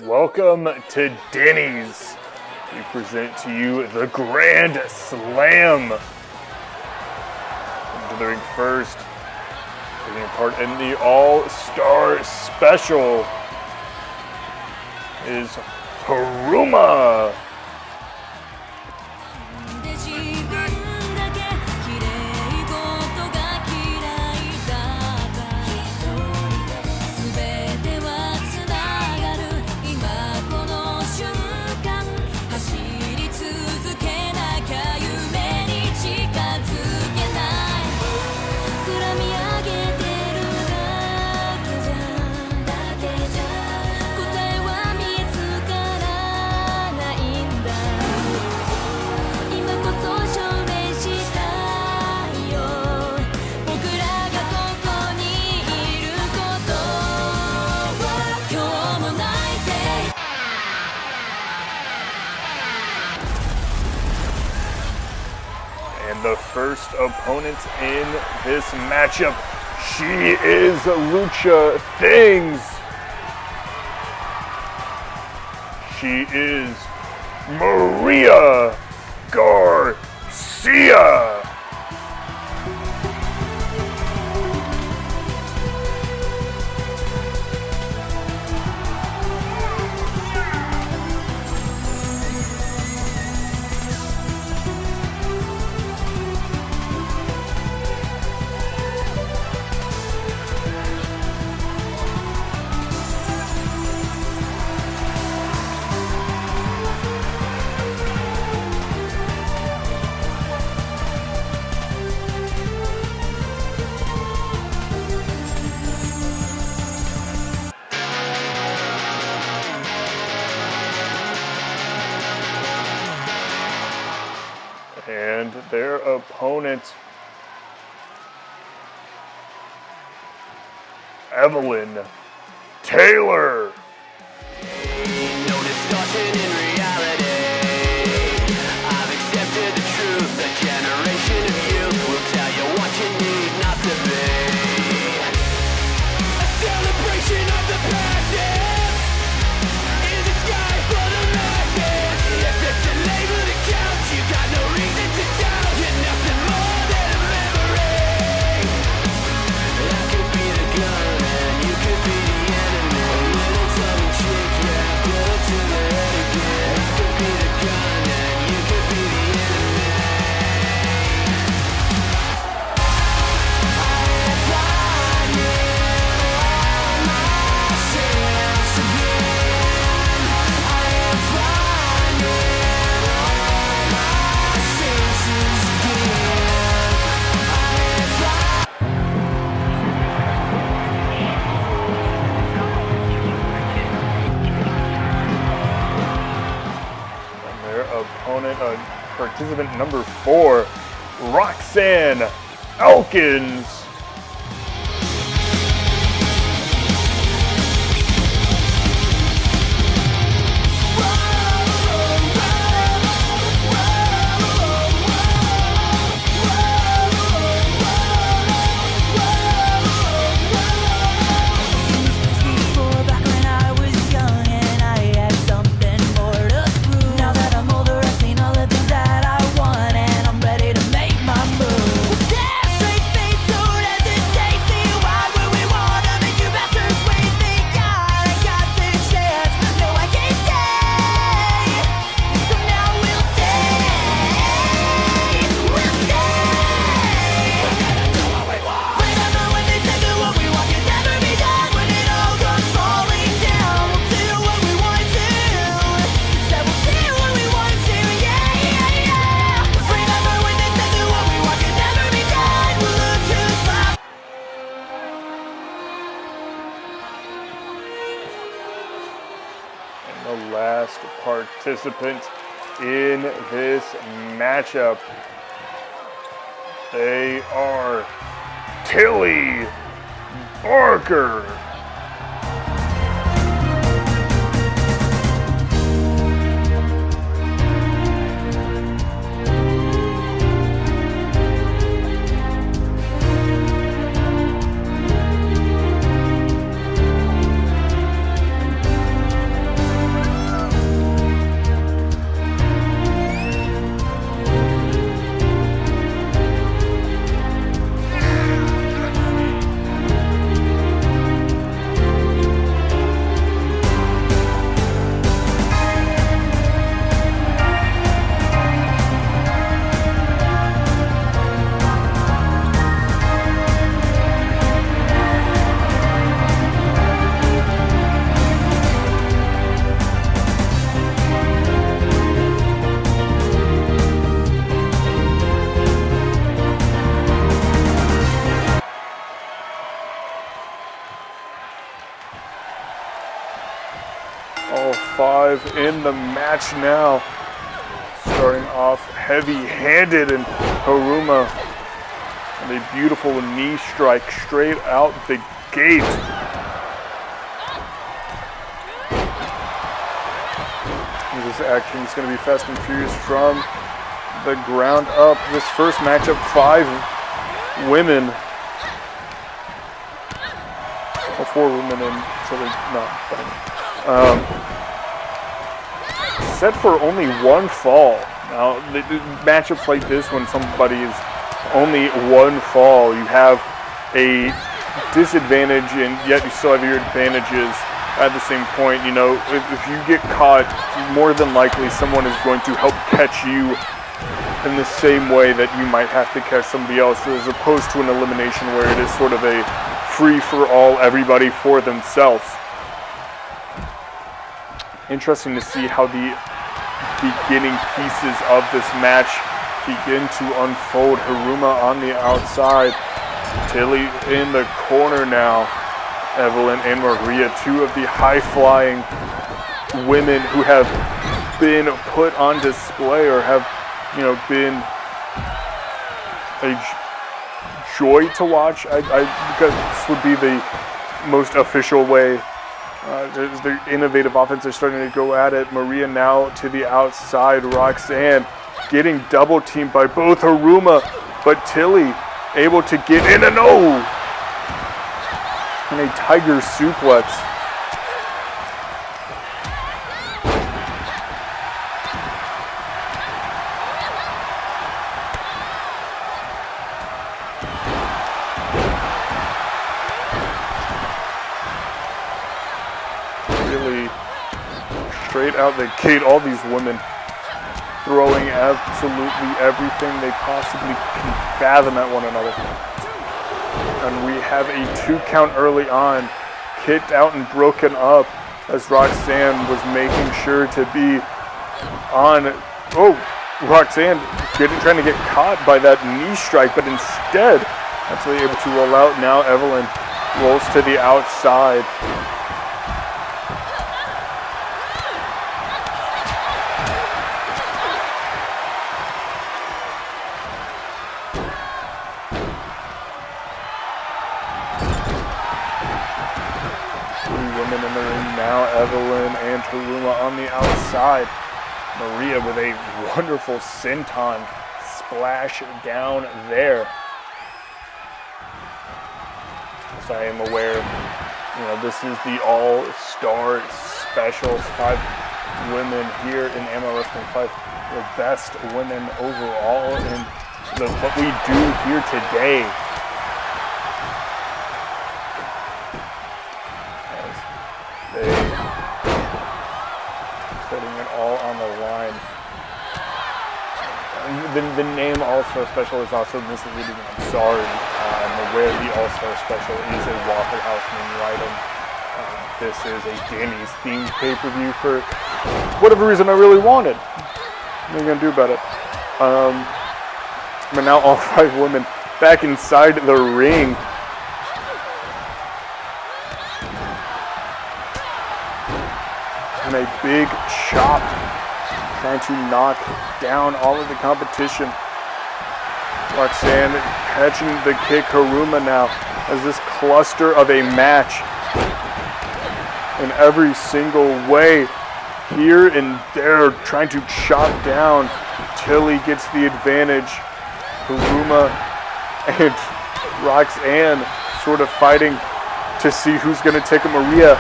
Welcome to Denny's. We present to you the Grand Slam. Entering first, taking part in the All-Star Special is Haruma. And the first opponent in this matchup, she is Lucha Things. She is Maria Garcia. And their opponent, Evelyn Taylor. No distortion in reality. I've accepted the truth. A generation of youth will tell you what you need not to be. A celebration of the passive in the sky for the masses. If it's a label that counts, you got no reason to doubt. You're nothing more than a memory. I could be the gun and you could be the enemy. A little tongue trick, yeah, put it to the head again. I could be the gun and you could be the enemy. I am finding all myself again. I am finding all my senses again. I am finding. And their opponent, participant number 4, Roxanne Elkins. Back when I was young and I had something more to prove. Now that I'm older, I've seen all the things that I want, and I'm ready to make my move. Step straight face, don't hesitate. See why would we wanna make you bastards wait? Think I got this chance? No, I can't stay. So now we'll stay. We'll stay. Remember when they said that what we want can never be done? When it all goes falling down, we'll do what we want to. Said we'll do what we want to, yeah, yeah, yeah. Remember when they said that what we want can never be done? We'll look to slap. And the last participant in this matchup, they are Tilly Barker. All 5 in the match now. Starting off heavy-handed, and Haruma with a beautiful knee strike straight out the gate. This action is going to be fast and furious from the ground up. This first matchup, 5 women. Well, 4 women and so set for only 1 fall. Now, the matchups like this, when somebody is only 1 fall, you have a disadvantage, and yet you still have your advantages at the same point. You know, if you get caught, more than likely someone is going to help catch you in the same way that you might have to catch somebody else, as opposed to an elimination where it is sort of a free-for-all, everybody for themselves. Interesting to see how the beginning pieces of this match begin to unfold. Haruma on the outside, Tilly in the corner now. Evelyn and Maria, 2 of the high-flying women who have been put on display, or have, you know, been a joy to watch. Because this would be the most official way. The innovative offense is starting to go at it. Maria now to the outside. Roxanne getting double teamed by both Haruma, but Tilly able to get in, and and a tiger suplex. Really straight out the gate, all these women throwing absolutely everything they possibly can fathom at one another. And we have a 2 count early on, kicked out and broken up as Roxanne was making sure to be on. Oh, Roxanne trying to get caught by that knee strike, but instead actually able to roll out. Now Evelyn rolls to the outside. In the ring now, Evelyn and Haruma on the outside. Maria with a wonderful senton splash down there. As I am aware, you know, this is the all-star special. 5 women here in AMO Wrestling 5, the best women overall, and what we do here today. Putting it all on the line. The name All-Star Special is also misleading. I'm sorry. I'm aware the All-Star Special is a Waffle House menu item. This is a Denny's themed pay-per-view for whatever reason I really wanted. What are you going to do about it? But now all 5 women back inside the ring. And a big chop, trying to knock down all of the competition. Roxanne catching the kick. Haruma now as this cluster of a match in every single way. Here and there, trying to chop down. Tilly gets the advantage. Haruma and Roxanne sort of fighting to see who's going to take a Maria.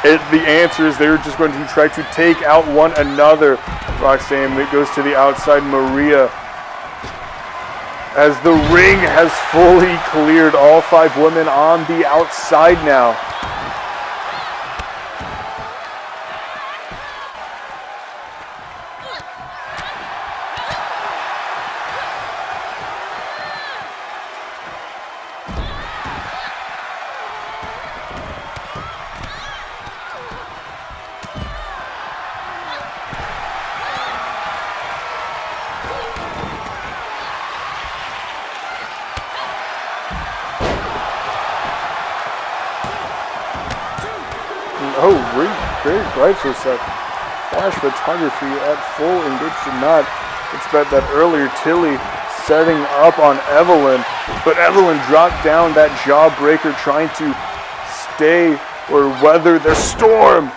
The answer is they're just going to try to take out one another. Roxanne goes to the outside. Maria, as the ring has fully cleared, all 5 women on the outside now. Oh, very bright for a sec. Flash photography at full engaged or not. It's bet that earlier Tilly setting up on Evelyn, but Evelyn dropped down that jawbreaker trying to stay or weather the storm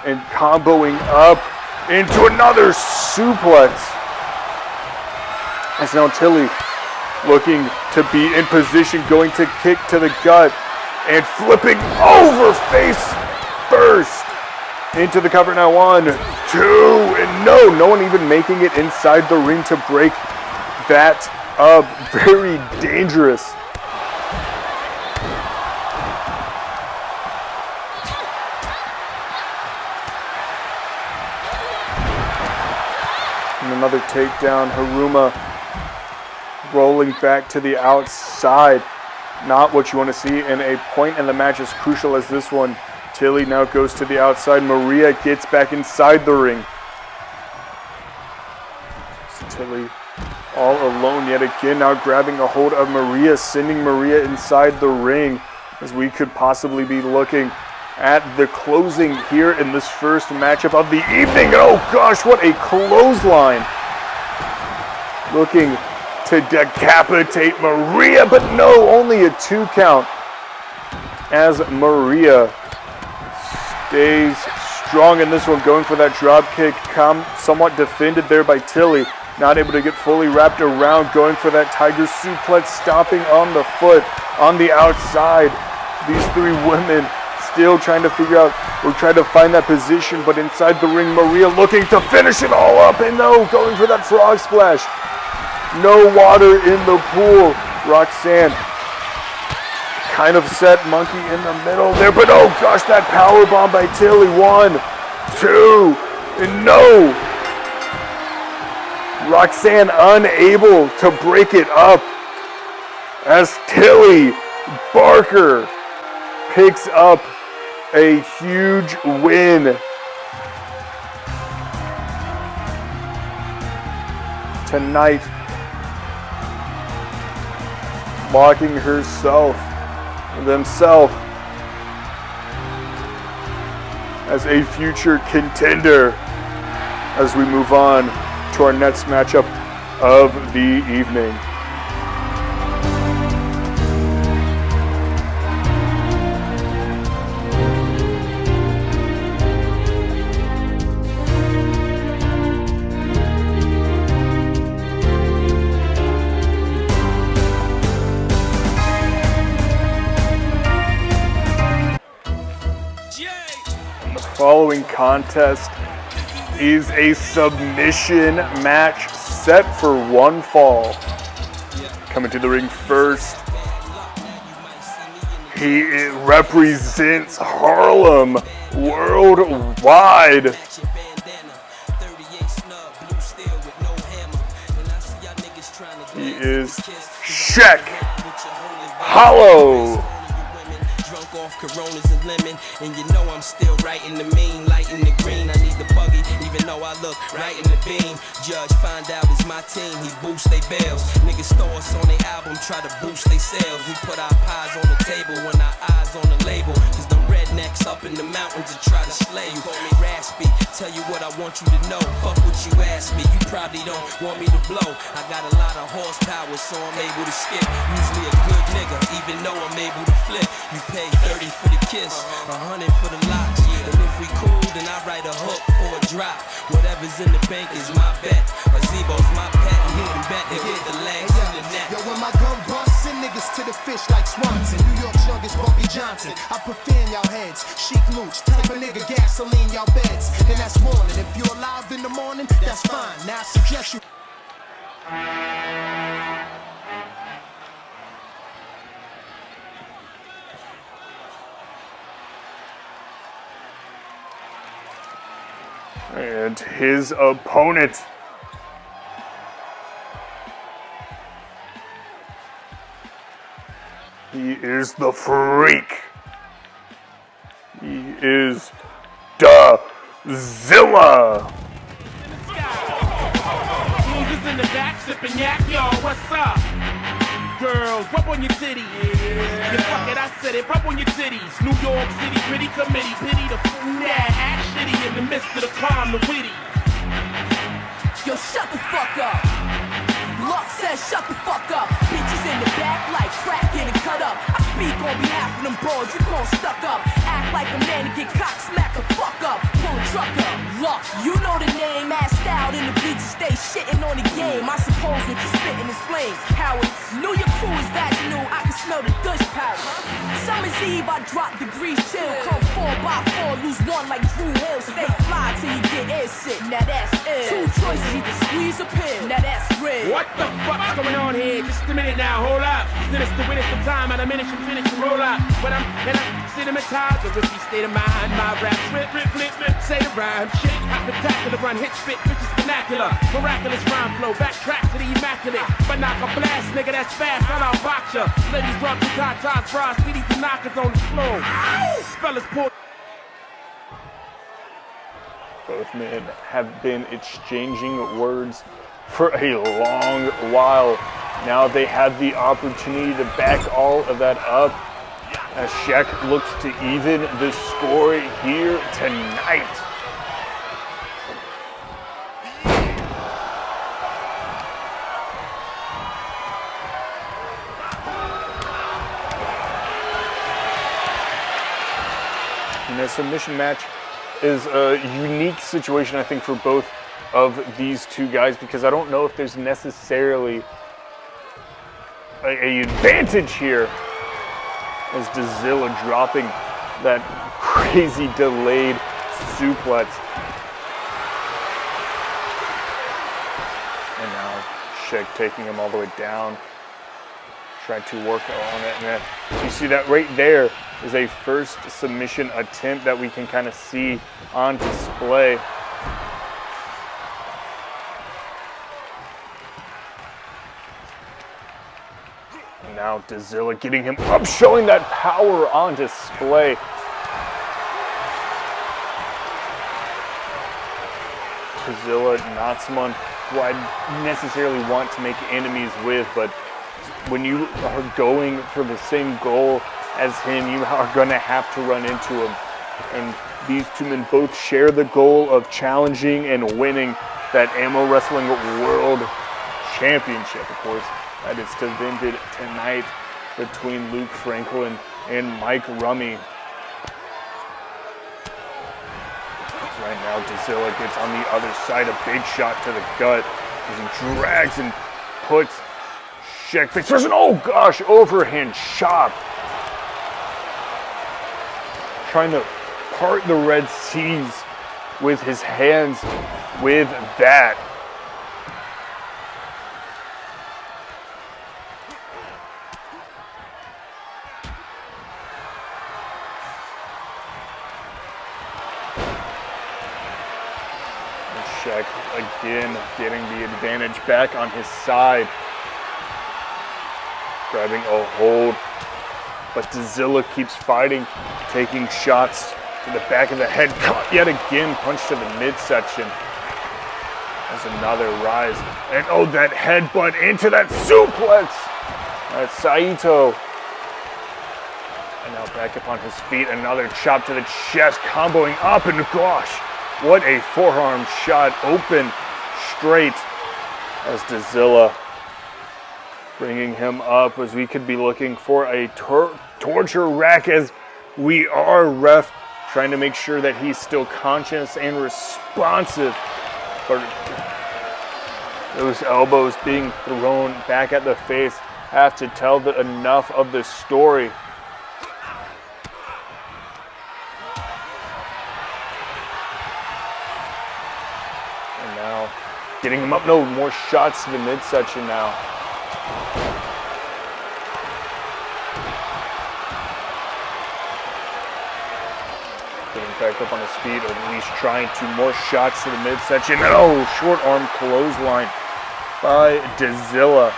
and comboing up into another suplex. As now Tilly looking to be in position, going to kick to the gut and flipping over face first into the cover. Now 1, 2, and no one even making it inside the ring to break that up. Very dangerous. And another takedown. Haruma rolling back to the outside. Not what you want to see in a point in the match as crucial as this one. Tilly now goes to the outside. Maria gets back inside the ring. So Tilly all alone yet again, now grabbing a hold of Maria, sending Maria inside the ring as we could possibly be looking at the closing here in this first matchup of the evening. Oh gosh, what a clothesline. Looking to decapitate Maria, but no, only a 2 count as Maria stays strong in this one, going for that drop kick, somewhat defended there by Tilly. Not able to get fully wrapped around, going for that tiger suplex, stopping on the foot on the outside. These 3 women still trying to figure out or try to find that position, but inside the ring, Maria looking to finish it all up, and no, going for that frog splash. No water in the pool. Roxanne kind of set monkey in the middle there, but oh gosh, that power bomb by Tilly. 1, 2, and no. Roxanne unable to break it up as Tilly Barker picks up a huge win. Tonight, locking themselves as a future contender as we move on to our next matchup of the evening. And the following contest is a submission match set for 1 fall. Coming to the ring first, he represents Harlem worldwide. He is Shaq Hollow. Off Coronas and lemon, and you know I'm still right in the mean, light in the green. I need the buggy, even though I look right in the beam. Judge find out it's my team, he boosts they bills. Niggas throw us on their album, try to boost they sales. We put our pies on the table when our eyes on the label. Cause the rednecks up in the mountains to try to slay you. Call me raspy, tell you what I want you to know. Fuck what you ask me, you probably don't want me to blow. I got a lot of horsepower, so I'm able to skip. Usually a good nigga, even though I'm able to flip. You pay 30 for the kiss, 100 for the locks. And if we cool, then I write a hook for a drop. Whatever's in the bank is my bet. A Zebo's my pet, and you can bet they get the legs in the net. Yo, when my gun busts, send niggas to the fish like Swanson. New York's youngest Bumpy Johnson. I prefer in y'all heads, chic mooch, type of nigga gasoline y'all beds. And that's warning. If you're alive in the morning, that's fine. Now I suggest you. And his opponent, he is the Freak. He is Da Zilla. Niggas in the back sipping yak, y'all, what's up? girls, rub on your titties. You fuck it, I said it, rub on your titties. New York City, pretty committee, pity the fool that act shitty in the midst of the calm, the witty. Yo, shut the fuck up. Luck says shut the fuck up. Bitches in the back like crack getting cut up. I speak on behalf of them broads, you gon' stuck up. Act like a man and get cock smack the fuck up. Pull a truck up. Luck, you know the name. Assed out in the bleachers, stay shitting on the game. I suppose what you spitting is flames. Howard, knew your crew is vaginal. I can smell the douche powder. Summer's Eve, I drop degrees chill. Come 4x4, lose one like Drew Hill. Stay fly till you get air sick. Now that's it. Two choices, either squeeze or pill. Now that's real. What the fuck's going on here? Just a minute now, hold up. Sinister witness the time, at a minute you finish and roll up. When I'm cinematized, a risky state of mind. My rap, flip, say the rhyme. Shit, spectacular, run, hit, spit, bitches vernacular. Miraculous rhyme flow, backtrack to the immaculate. But knock a blast, nigga, that's fast, I'll box ya. Ladies rock to tatas, bras, titties and knockers on the floor. Fellas pull. Both men have been exchanging words for a long while. Now they have the opportunity to back all of that up as Shaq looks to even the score here tonight. And a submission match is a unique situation, I think, for both of these two guys, because I don't know if there's necessarily a advantage here as Dazilla dropping that crazy delayed suplex. And now Shaq taking him all the way down, trying to work on it. And you see that right there is a first submission attempt that we can kind of see on display. And now Dazilla getting him up, showing that power on display. Dazilla, not someone who I necessarily want to make enemies with, but when you are going for the same goal as him, you are going to have to run into him. And these two men both share the goal of challenging and winning that AMO Wrestling World Championship. Of course, that is defended tonight between Luke Franklin and Mike Rummy. Right now, Dazilla gets on the other side, a big shot to the gut as he drags and puts Shaq face first, and oh gosh, overhand chop. Trying to part the Red Seas with his hands with that. And Shaq again getting the advantage back on his side. Grabbing a hold. But Dazilla keeps fighting, taking shots to the back of the head. Caught yet again, punch to the midsection. There's another rise. And oh, that headbutt into that suplex. That's Saito. And now back up on his feet. Another chop to the chest, comboing up. And gosh, what a forearm shot. Open, straight, as Dazilla bringing him up, as we could be looking for a torture rack, as we are, ref, trying to make sure that he's still conscious and responsive. But those elbows being thrown back at the face have to tell enough of the story. And now getting him up. No more shots to the midsection now. Getting back up on his feet, or at least trying to more shots to the midsection. Oh, short arm clothesline by Dazilla.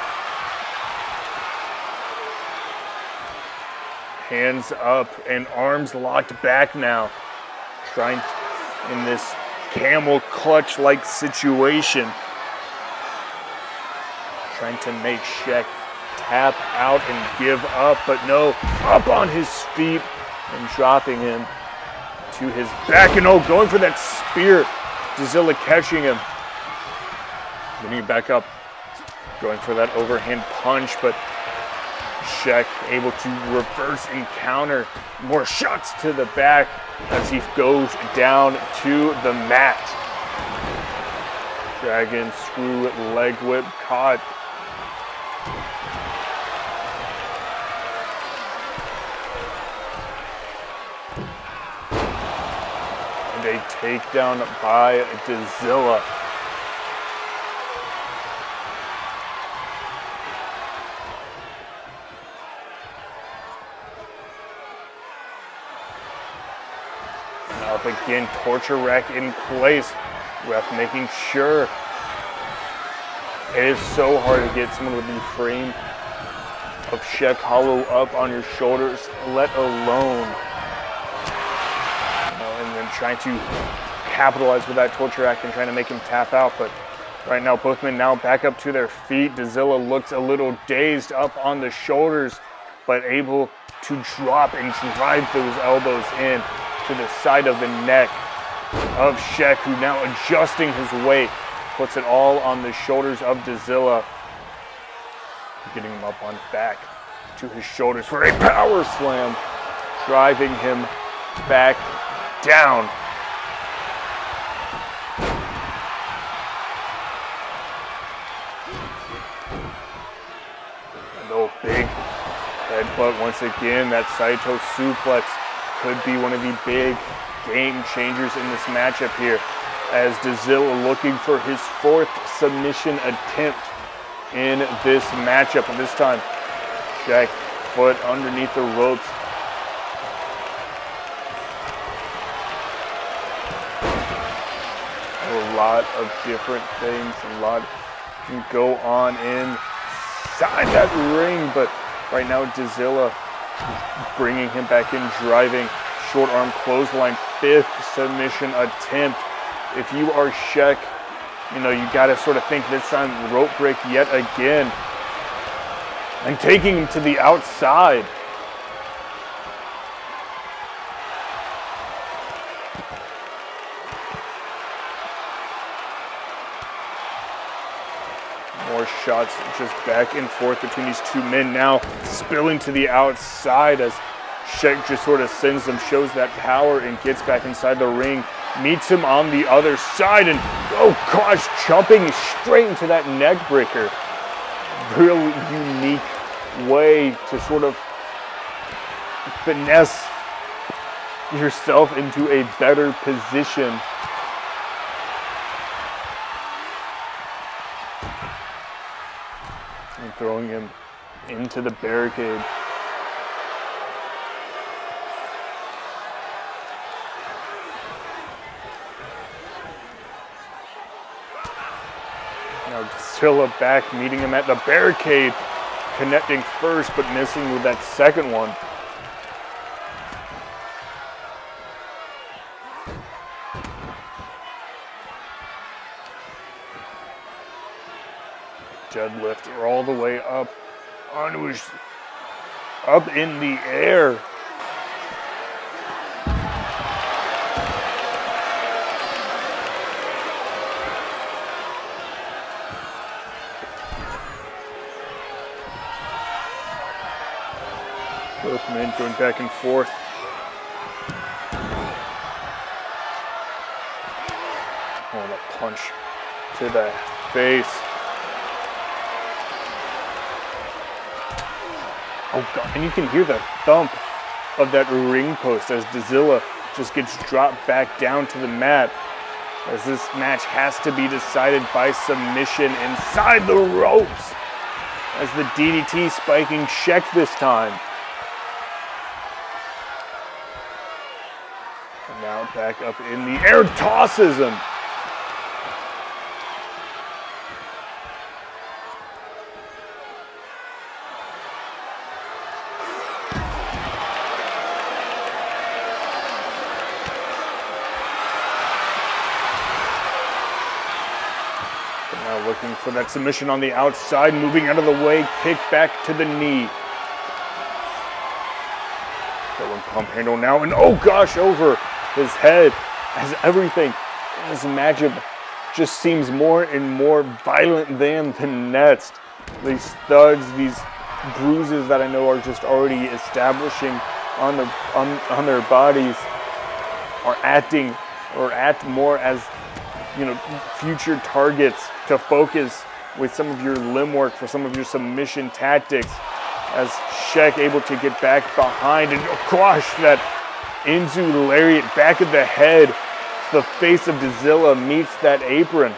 Hands up and arms locked back now. Trying in this camel clutch-like situation. Trying to make Shaq tap out and give up, but no, up on his feet and dropping him to his back. And oh, going for that spear. Dizilla catching him. Getting it back up. Going for that overhand punch, but Shaq able to reverse and counter. More shots to the back as he goes down to the mat. Dragon screw leg whip caught. And a takedown by Dizilla. Up again, torture rack in place. Ref making sure. It is so hard to get someone with the frame of Shaq Hollow up on your shoulders, let alone, and then trying to capitalize with that torture rack and trying to make him tap out. But right now, both men now back up to their feet. Dizilla looks a little dazed up on the shoulders, but able to drop and drive those elbows in to the side of the neck of Shaq, who now adjusting his weight, puts it all on the shoulders of Dizilla, getting him up on back to his shoulders for a power slam, driving him back down. And oh, big headbutt once again. That Saito suplex could be one of the big game changers in this matchup here, as Dizilla looking for his 4th submission attempt in this matchup. And this time, Shaq foot underneath the ropes. A lot of different things, a lot can go on inside that ring, but right now Dizilla bringing him back in, driving short arm clothesline, 5th submission attempt. If you are Shaq, you got to sort of think this time rope break yet again. And taking him to the outside. More shots just back and forth between these two men, now spilling to the outside as Shaq just sort of sends them, shows that power, and gets back inside the ring. Meets him on the other side, and oh gosh, jumping straight into that neck breaker. Real unique way to sort of finesse yourself into a better position. And throwing him into the barricade. Now Dizilla back, meeting him at the barricade, connecting first but missing with that second one. Deadlift all the way up onto his, up in the air. Both men going back and forth. Oh, the punch to the face. Oh God, and you can hear the thump of that ring post as Dizilla just gets dropped back down to the mat, as this match has to be decided by submission inside the ropes, as the DDT spiking Shaq this time. And now back up in the air, tosses him. looking for that submission on the outside, moving out of the way, kick back to the knee. Going pump handle now, and oh gosh, over his head, as everything in this matchup just seems more and more violent than the next. These thuds, these bruises that I know are just already establishing on their bodies are acting or act more as, you know, future targets to focus with some of your limb work for some of your submission tactics. As Sheck able to get back behind and crush that into lariat, back of the head. The face of Dazilla meets that apron.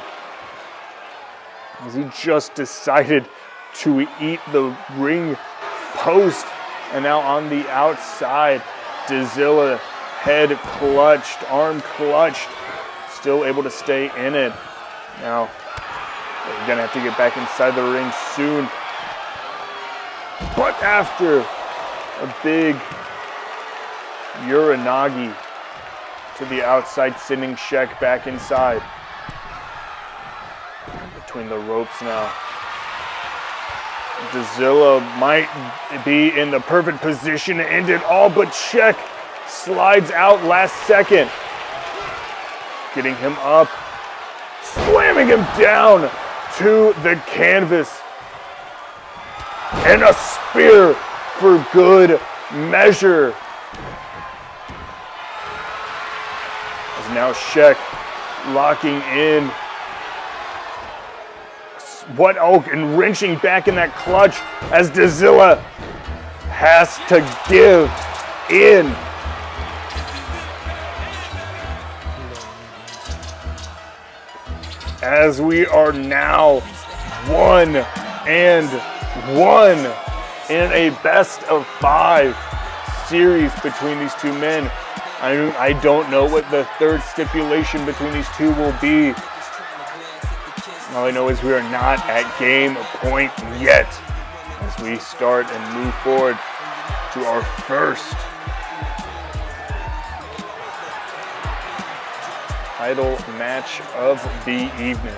As he just decided to eat the ring post. And now on the outside, Dazilla, head clutched, arm clutched, still able to stay in it. Now, they're gonna have to get back inside the ring soon. But after a big Uranagi to the outside, sending Sheck back inside. Between the ropes now. Dazilla might be in the perfect position to end it all, but Sheck slides out last second. Getting him up, slamming him down to the canvas. And a spear for good measure. As now Sheck locking in. And wrenching back in that clutch as Dazilla has to give in. As we are now 1-1 in a best of 5 series between these two men. I don't know what the third stipulation between these two will be. All I know is we are not at game point yet as we start and move forward to our first title match of the evening.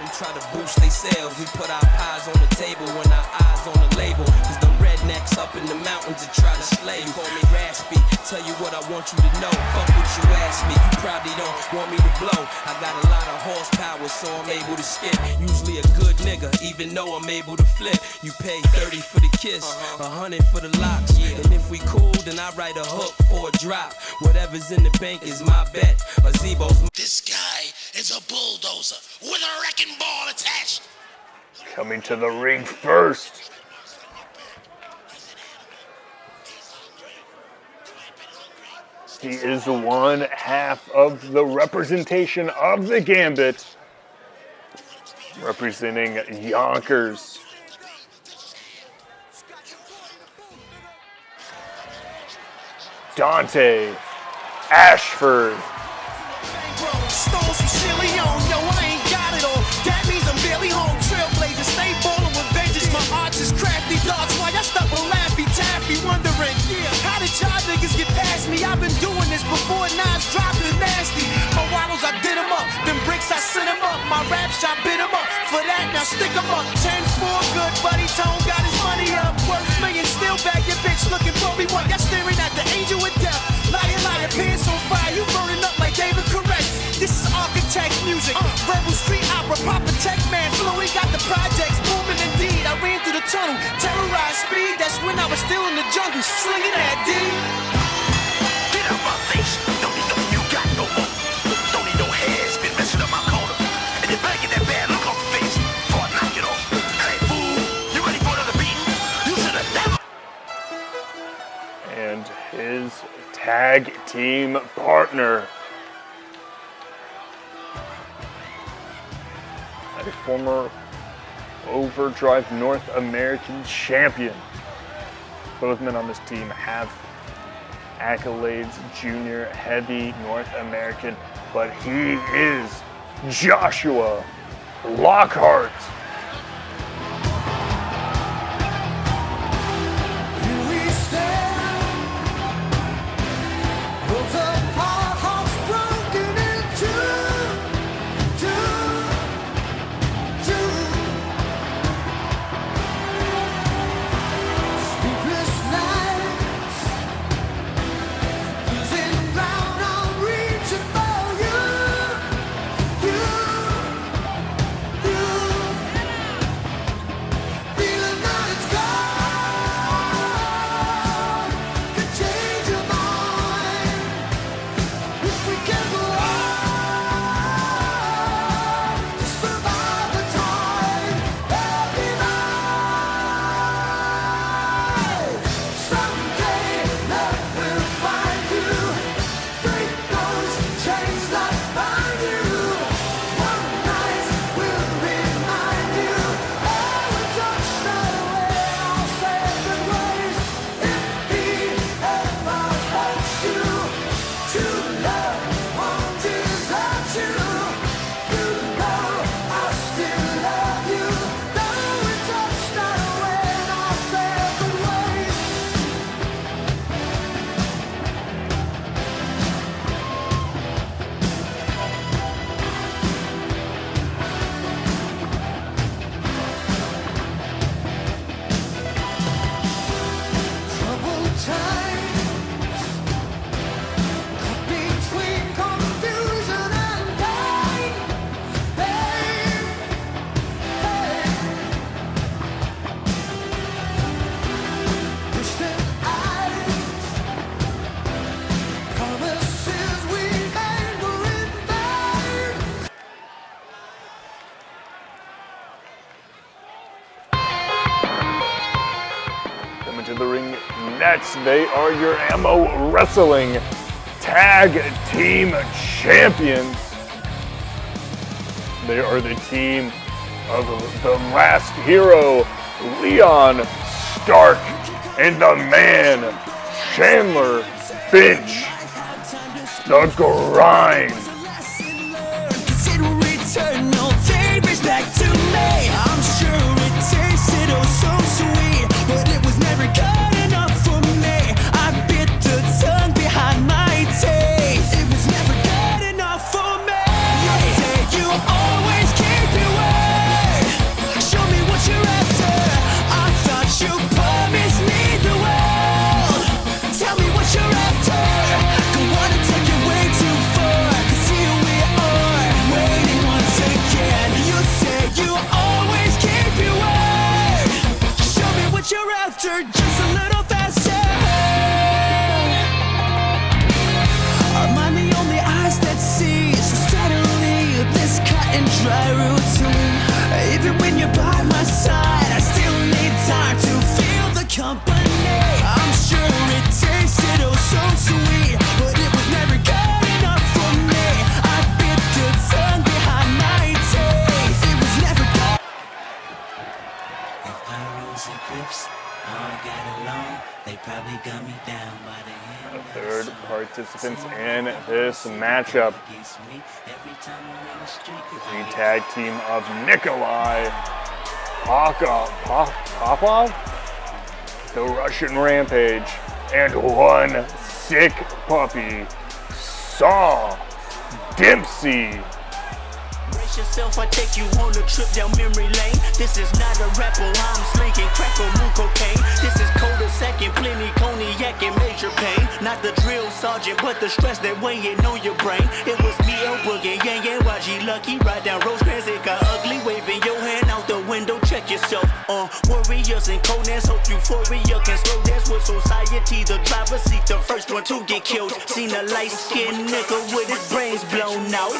Try to boost they sales. We put our pies on the table when our eyes on the label. Cause the rednecks up in the mountains to try to slay you. Call me raspy, tell you what I want you to know. Fuck what you ask me, you probably don't want me to blow. I got a lot of horsepower, so I'm able to skip. Usually a good nigga, even though I'm able to flip. You pay 30 for the kiss, 100 for the locks. And if we cool, then I write a hook for a drop. Whatever's in the bank is my bet. A Zebo's. This guy is a bulldozer with a wrecking ball attached. Coming to the ring first. He is one half of the representation of the Gambit. Representing Yonkers. Dante Ashford. Stole some silly on, yo, I ain't got it all. That means I'm barely home. Trailblazer, stay ballin' with vengeance. My arts is crafty dogs. Why I stuck with Laffy Taffy, wondering, how did y'all niggas get past me? I've been doing this before Nas dropped it nasty. My waddles, I did 'em up. Them bricks, I sent 'em up. My rap shop bit 'em up. For that, now stick 'em up. 10-4, good buddy. Tone got his money up. Worth million, still back your bitch looking for me. What? Y'all staring at the angel with death. Liar, liar, pants on fire. You burning up like David Correct. This is architect music, verbal street opera, Papa Tech Man, Fluid got the projects booming indeed. I ran through the tunnel, terrorized speed. That's when I was still in the jungle, slinging that D. Get out my face, don't need no you got no more. Don't need no hair, been messing up my corner. And you're begging that bad look on your face before I knock it off. Hey fool, you ready for another beat? You should have never. And his tag team partner. A former Overdrive North American champion. Both men on this team have accolades, junior, heavy, North American, but he is Joshua Lockhart. Jets. They are your AMO Wrestling Tag Team Champions. They are the team of the last hero, Leon Stark, and the man, Chandler Finch. The grind. Eternal favors back to me. I'm sure it tasted oh so sweet, but it was never good enough for me. I bit the tongue behind my teeth. It was never good enough for me. You say you always keep your word. Show me what you're after. I thought you promised me the world. Tell me what you're after. Don't wanna take it way too far, 'cause here we are, waiting once again. You say you always keep your word. Show me what you're after, just a little faster. Am I the only eyes that see so steadily this cut and dry routine? Even when you're by my side, I still need time to feel the company. I'm sure it tasted oh so sweet, but it was never good enough for me. I bit the tongue behind my teeth. It was never good. If Pyros and Crips all got along, they probably got me down by the hand. Third participants in this matchup, the tag team of Nikolai Popov, the Russian Rampage, and one sick puppy, Saw Dempsey. Brace yourself, I take you on a trip down memory lane. This is not a rapper, I'm slinking crack or moon cocaine. This is cul-de-sac and plenty cognac and major pain. Not the drill sergeant, but the stress that weighing on your brain. It was me, El Boogie, Yang Yang, YG Lucky. Ride down Rosecrans, it got ugly. Waving your hand out the window, check yourself. Warriors and Conans, hope euphoria can slow dance with society. The driver seat, the first one to get killed. Seen a light-skinned nigga with his brains blown out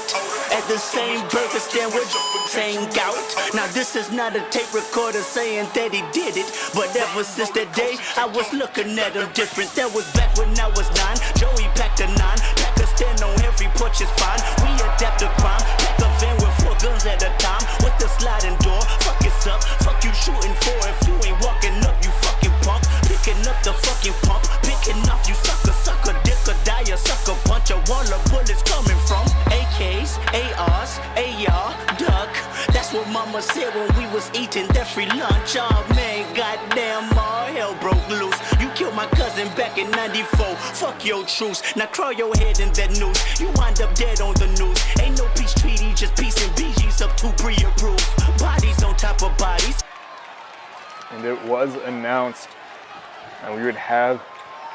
at the same burger stand with same gout. Now this is not a tape recorder saying that he did it, but ever since that day I was looking at him different. That was back when I was 9. Joey packed a 9, pack a stand on every porch is fine. We adapt to crime, pack a van with 4 guns at a time with the sliding door. Fuck it's up, fuck you shooting for if you ain't walking up, you fucking punk. Picking up the fucking pump, picking off you sucker, dick or die, a sucker bunch of wall of bullets coming from AKs, ARs, AR, duck. That's what mama said when we was eating that free lunch. Oh man, goddamn, all hell broke loose. You killed my cousin back in 94. Fuck your truce. Now crawl your head in that noose. You wind up dead on the news. Ain't no peace treaty, just peace and BG's up to pre-approved. Bodies on top of bodies. And it was announced that we would have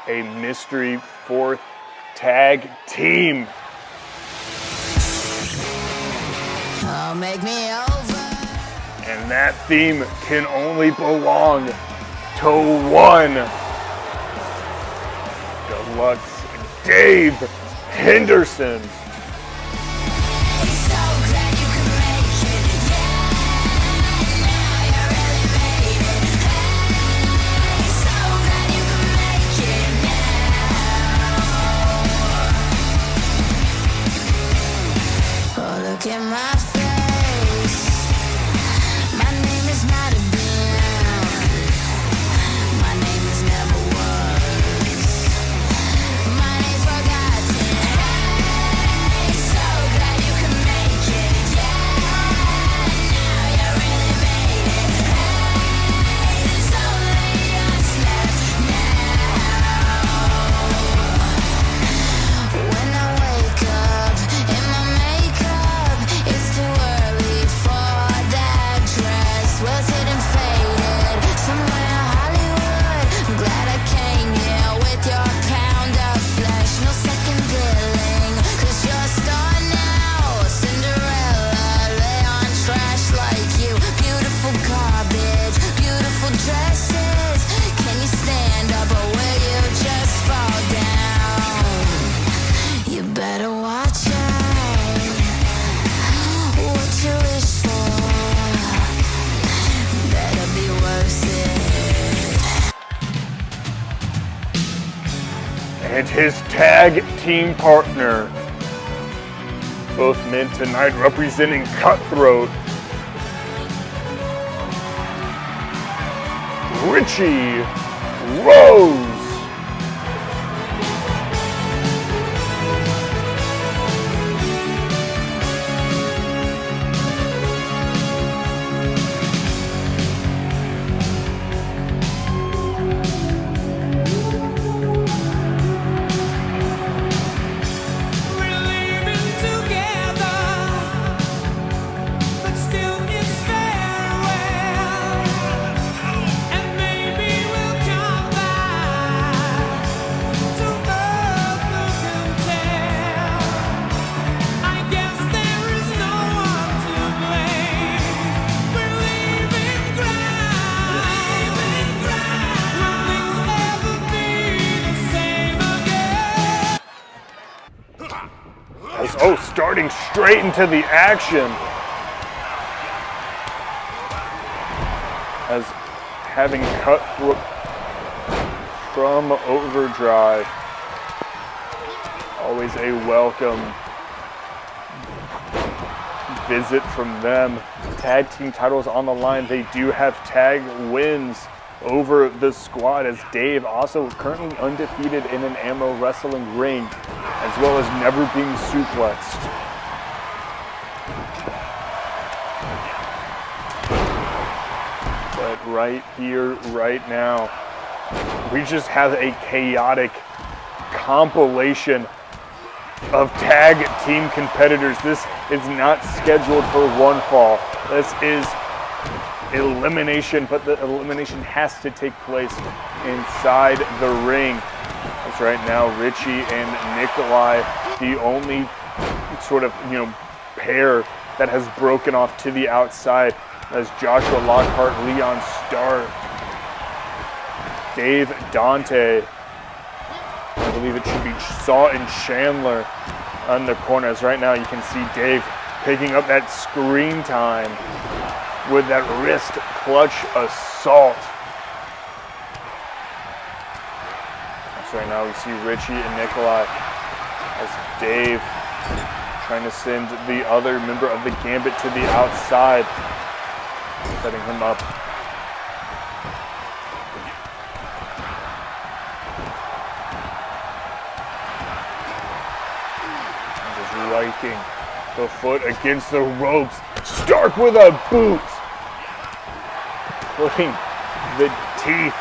a mystery 4th tag team. Oh, make me over. And that theme can only belong to one. Deluxe Dave Henderson. So glad you could make it. Yeah, you're elevated. So glad you could make it now. Oh, look at my face. My name is not a gun. My name is never was. My name's forgotten. his tag team partner. Both men tonight representing Cutthroat. Richie Rose. We're living together, but still it's farewell. And maybe we'll come back to earth, look and tell. I guess there is no one to blame. We're leaving ground. Will things ever be the same again? Starting straight into the action. As having Cutthroat from Overdrive. Always a welcome visit from them. Tag team titles on the line. They do have tag wins over the squad, as Dave also currently undefeated in an AMO wrestling ring, as well as never being suplexed. But right here, right now, we just have a chaotic compilation of tag team competitors. This is not scheduled for one fall. This is elimination, but the elimination has to take place inside the ring. That's right now, Richie and Nikolai, the only sort of, pair that has broken off to the outside, as Joshua Lockhart, Leon Starr, Dave Dante, I believe it should be Saw and Chandler on the corners. Right now you can see Dave picking up that screen time with that wrist clutch assault. So right now we see Richie and Nikolai as Dave trying to send the other member of the Gambit to the outside, setting him up. Striking the foot against the ropes. Stark with a boot. Putting the teeth.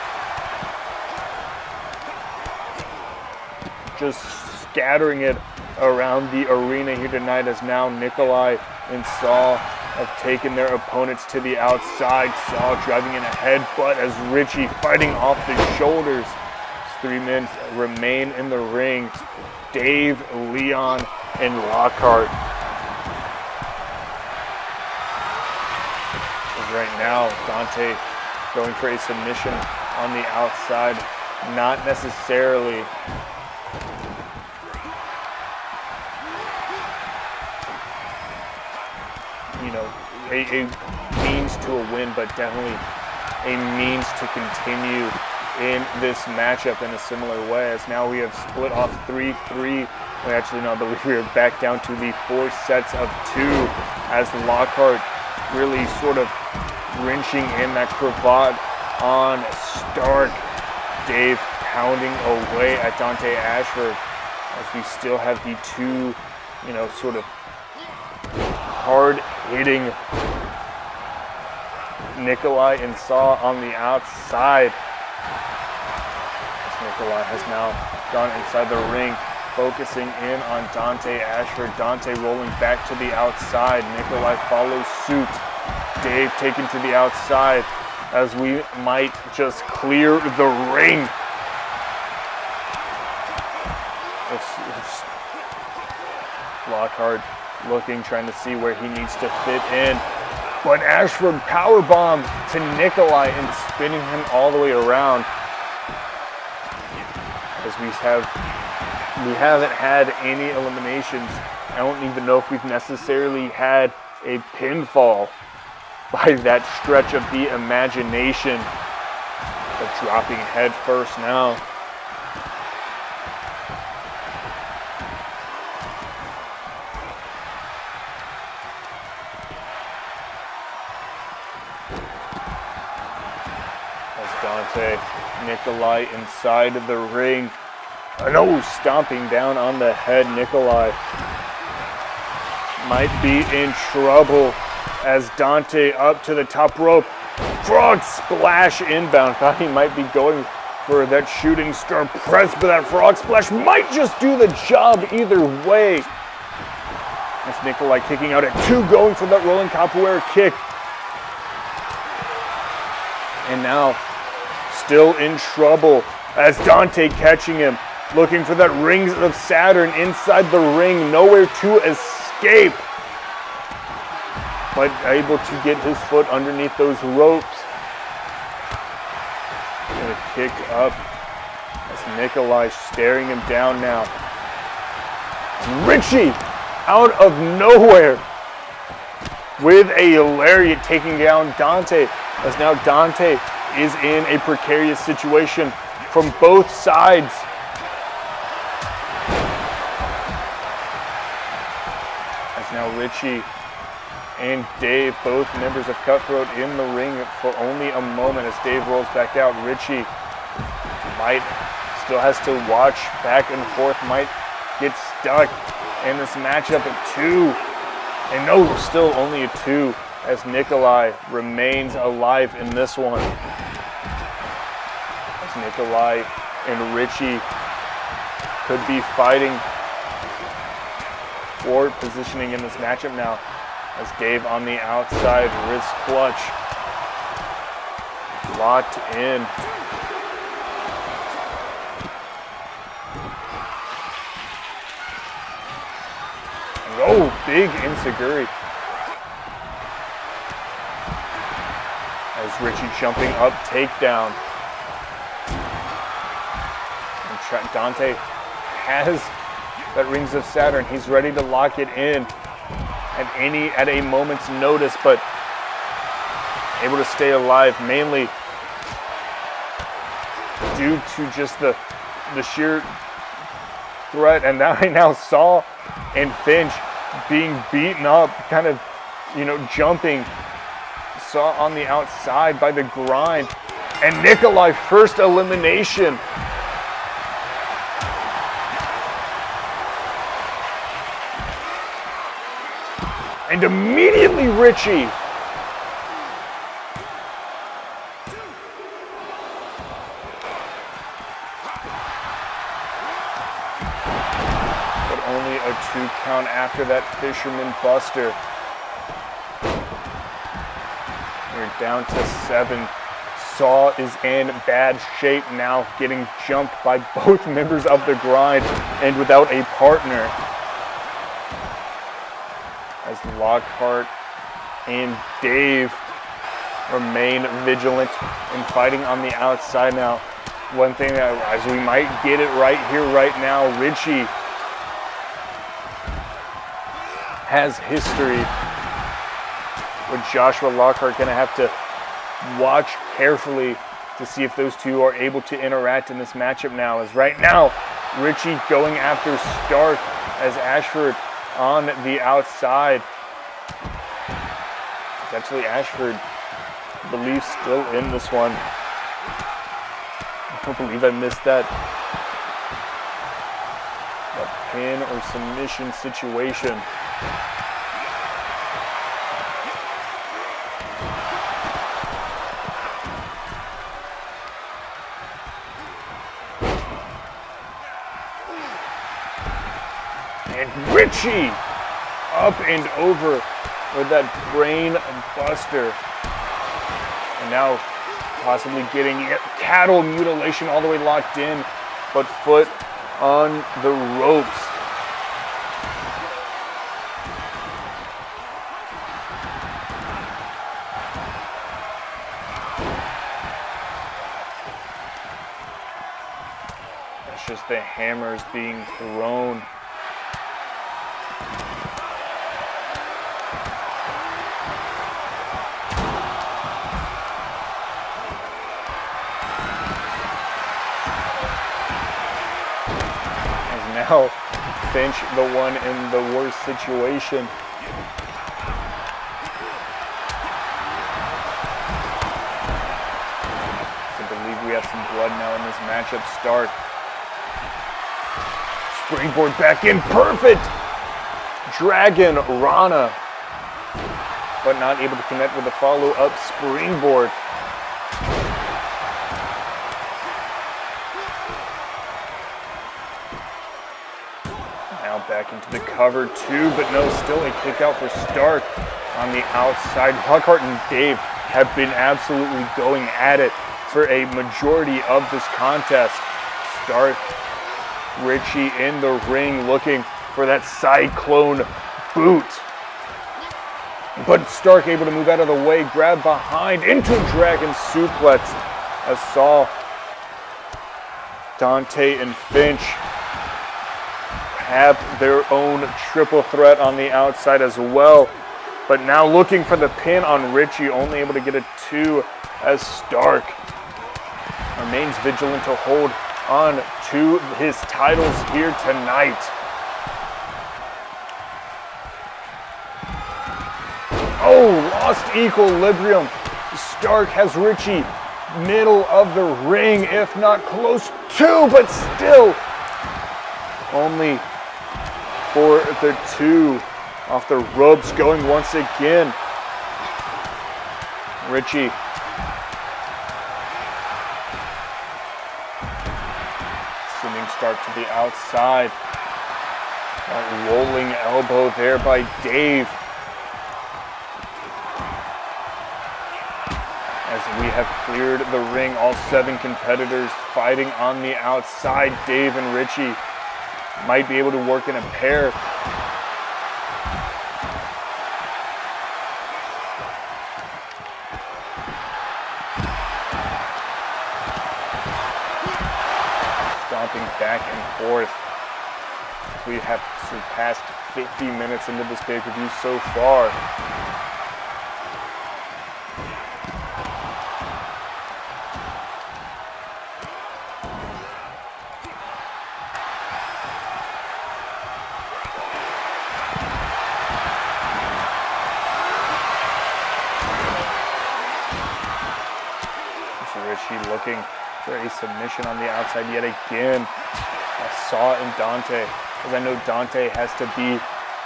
Just scattering it around the arena here tonight, as now Nikolai and Saul have taken their opponents to the outside. Saul driving in a headbutt as Richie fighting off the shoulders. As three men remain in the ring. Dave, Leon, and Lockhart. Right now, Dante going for a submission on the outside. Not necessarily a means to a win, but definitely a means to continue in this matchup in a similar way, as now we have split off 3-3. Actually, no, I believe we are back down to the 4 sets of 2, as Lockhart really sort of wrenching in that cravat on Stark. Dave pounding away at Dante Ashford, as we still have the two, sort of hard-hitting Nikolai and Saw on the outside. Nikolai has now gone inside the ring, focusing in on Dante Ashford. Dante rolling back to the outside. Nikolai follows suit. Dave taken to the outside, as we might just clear the ring. Lockhart looking, trying to see where he needs to fit in. But Ashford powerbomb to Nikolai and spinning him all the way around. As we haven't had any eliminations. I don't even know if we've necessarily had a pinfall by that stretch of the imagination. But dropping head first now. Dante. Nikolai inside of the ring. No, stomping down on the head. Nikolai might be in trouble as Dante up to the top rope. Frog splash inbound. Thought he might be going for that shooting star press, but that frog splash might just do the job either way. That's Nikolai kicking out at 2, going for that rolling capoeira kick. And now, still in trouble as Dante catching him, looking for that Rings of Saturn inside the ring, nowhere to escape. But able to get his foot underneath those ropes. Gonna kick up as Nikolai staring him down now. Richie out of nowhere with a lariat taking down Dante, as now Dante is in a precarious situation from both sides. As now Richie and Dave, both members of Cutthroat, in the ring for only a moment as Dave rolls back out. Richie still has to watch back and forth, might get stuck in this matchup at 2. And no, still only a 2 as Nikolai remains alive in this one. As Nikolai and Richie could be fighting for positioning in this matchup now. As Dave on the outside, wrist clutch, locked in. Oh, big enziguri. As Richie jumping up, takedown. And Dante has that Rings of Saturn. He's ready to lock it in at a moment's notice, but able to stay alive mainly due to just the sheer threat. And now I now saw and Finch being beaten up, kind of, jumping. Saw on the outside by the grind. And Nikolai, first elimination. And immediately Richie. But only a 2 count after that Fisherman Buster. We're down to 7. Saw is in bad shape now, getting jumped by both members of the grind and without a partner. As Lockhart and Dave remain vigilant and fighting on the outside now. One thing that, as we might get it right here, right now, Richie has history with Joshua Lockhart. Going to have to watch carefully to see if those two are able to interact in this matchup now. As right now, Richie going after Stark as Ashford on the outside. It's actually Ashford, I believe, still in this one. I don't believe I missed that. A pin or submission situation. And Richie up and over with that brain buster. And now possibly getting cattle mutilation all the way locked in, but foot on the ropes. That's just the hammers being thrown. Now Finch, the one in the worst situation. So I believe we got some blood now in this matchup. Stark. Springboard back in. Perfect! Dragon Rana. But not able to connect with the follow-up springboard. Now back into the cover two, but no, still a kick out for Stark on the outside. Lockhart and Dave have been absolutely going at it for a majority of this contest. Stark, Richie in the ring looking for that cyclone boot. But Stark able to move out of the way, grab behind into Dragon Suplex. As Saul, Dante, and Finch have their own triple threat on the outside as well. But now looking for the pin on Richie, only able to get a 2 as Stark remains vigilant to hold on to his titles here tonight. Oh, lost equilibrium. Stark has Richie middle of the ring, if not close to, but still only for the 2 off the ropes, going once again. Richie sending Stark to the outside. That rolling elbow there by Dave. As we have cleared the ring, all 7 competitors fighting on the outside. Dave and Richie might be able to work in a pair. Stomping back and forth. We have surpassed 50 minutes into this pay-per-view so far. Richie looking for a submission on the outside yet again. I saw it in Dante, as I know Dante has to be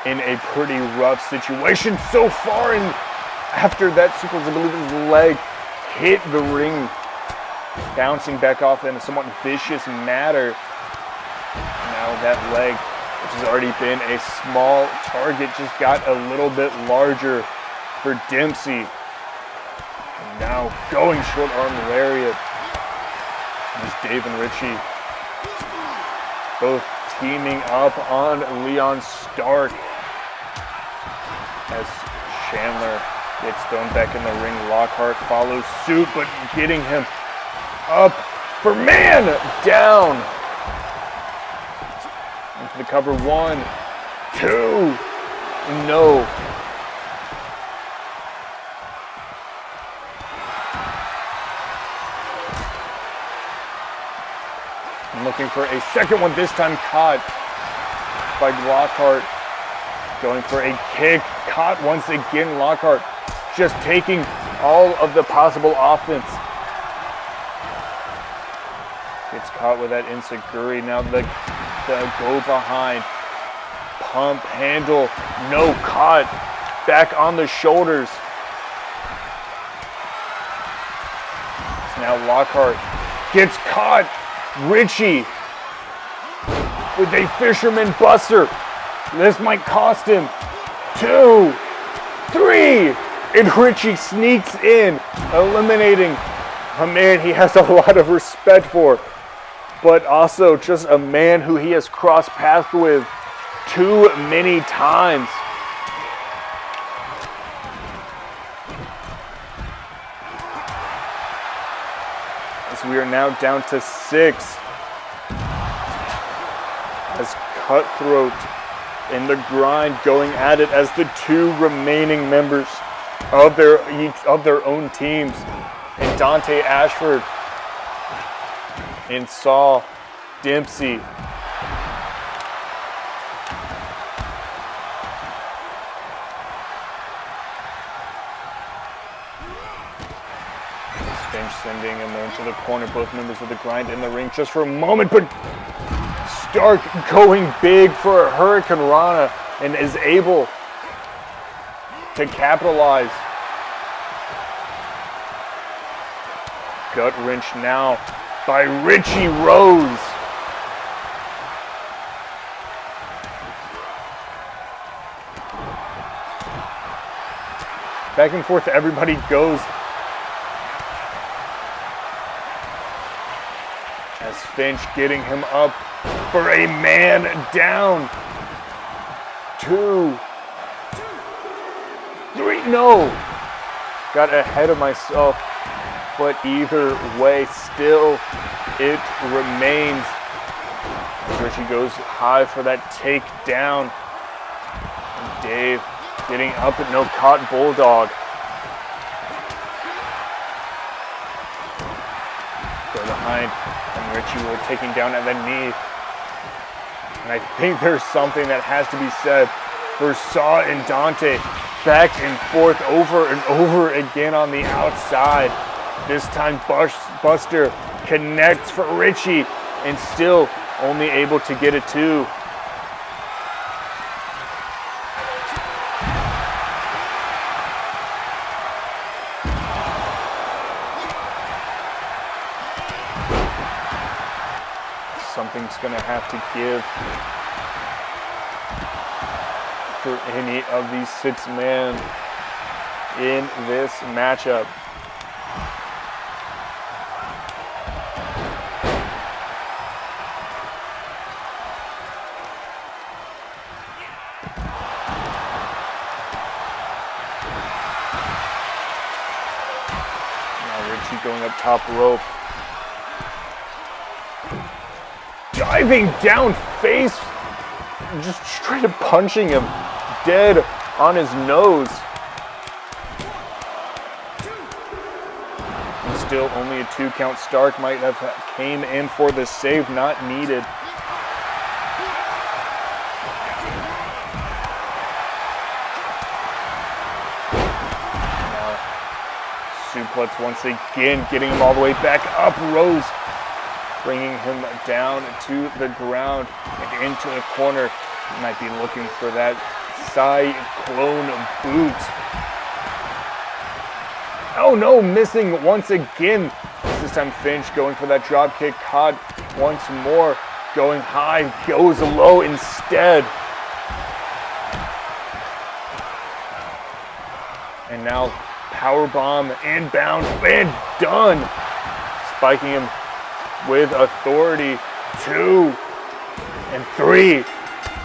in a pretty rough situation so far, and after that sequence, I believe his leg hit the ring, bouncing back off in a somewhat vicious manner. Now that leg, which has already been a small target, just got a little bit larger for Dempsey. And now going short arm lariat. As Dave and Richie both teaming up on Leon Stark. As Chandler gets thrown back in the ring, Lockhart follows suit, but getting him up for man down. Into the cover, 1, 2, no. And looking for a second one, this time caught by Lockhart. Going for a kick, caught once again. Lockhart just taking all of the possible offense. Gets caught with that enziguri. Now the go behind. Pump handle, no, caught. Back on the shoulders. Now Lockhart gets caught. Richie with a fisherman buster. This might cost him 2, 3, and Richie sneaks in, eliminating a man he has a lot of respect for, but also just a man who he has crossed paths with too many times. As we are now down to 6. As Cutthroat in the grind going at it as the 2 remaining members of their own teams, and Dante Ashford and Saul Dempsey. Finch sending him into the corner. Both members of the Grind in the ring just for a moment, but Stark going big for a Hurricane Rana and is able to capitalize. Gut wrench now by Richie Rose. Back and forth, everybody goes. As Finch getting him up for a man down. 2, 3, no! Got ahead of myself, but either way, still it remains. Richie goes high for that takedown. And Dave getting up at no caught bulldog. Go behind, and Richie will taking down at the knee. And I think there's something that has to be said for Saw and Dante. Back and forth over and over again on the outside. This time Buster connects for Richie and still only able to get a 2. Something's gonna have to give for any of these 6 men in this matchup. Now Richie going up top rope. Diving down face, just straight up punching him dead on his nose. And still only a 2 count. Stark might have came in for the save, not needed. Now, suplex once again, getting him all the way back up. Rose bringing him down to the ground and into the corner. Might be looking for that cyclone boot. Oh no, missing once again. This time Finch going for that drop kick. Caught once more. Going high, goes low instead. And now powerbomb, inbound, and done. Spiking him with authority. 2 and 3,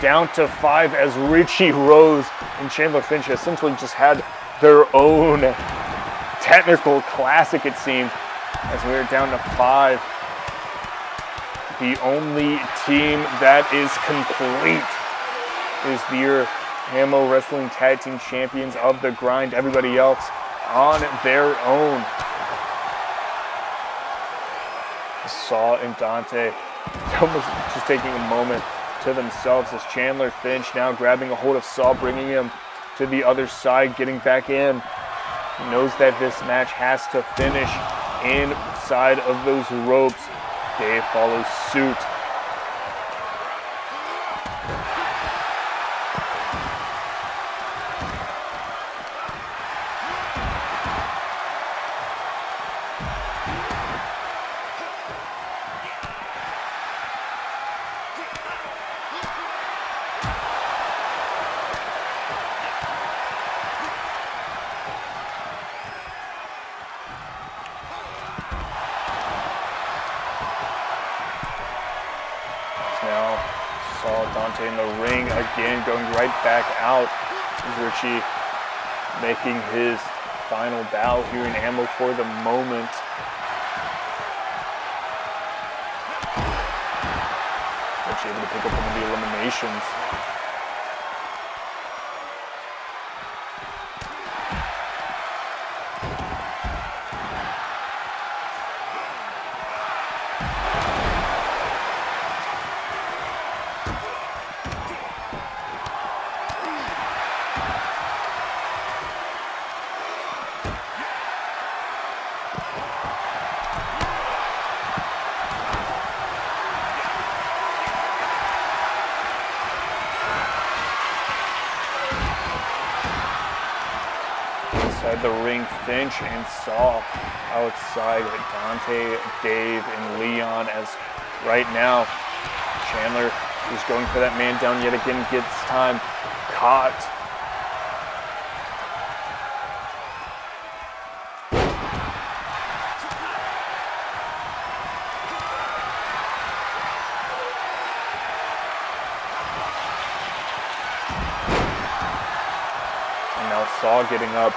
down to 5 as Richie Rose and Chandler Finch essentially just had their own technical classic, it seemed, as we're down to 5. The only team that is complete is the AMO Wrestling Tag Team Champions of the Grind. Everybody else on their own. Saw and Dante almost just taking a moment to themselves as Chandler Finch now grabbing a hold of Saw, bringing him to the other side, getting back in. He knows that this match has to finish inside of those ropes. Dave follows suit. Now saw Dante in the ring again, going right back out. Richie making his final bow here in AMO for the moment. Richie able to pick up one of the eliminations. Inside the ring, Finch and Saul. Outside, Dante, Dave, and Leon. As right now, Chandler is going for that man down yet again. Gets time caught. And now Saul getting up,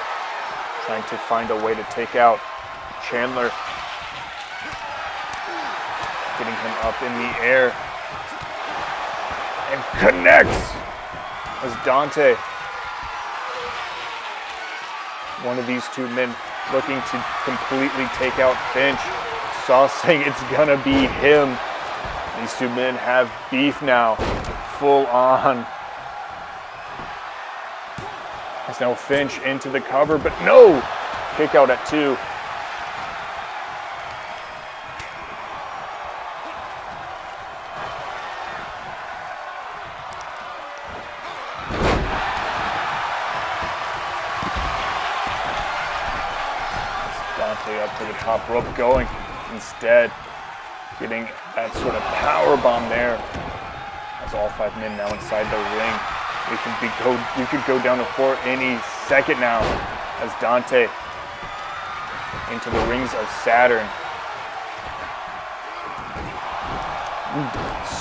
trying to find a way to take out Chandler. Getting him up in the air. And connects as Dante. One of these two men looking to completely take out Finch. Saul saying it's gonna be him. These two men have beef now, full on. As now Finch into the cover, but no! Kick out at 2. Dante up to the top rope going. Instead, getting that sort of power bomb there. As all 5 men now inside the ring. We could go down to 4 any second now. As Dante into the rings of Saturn.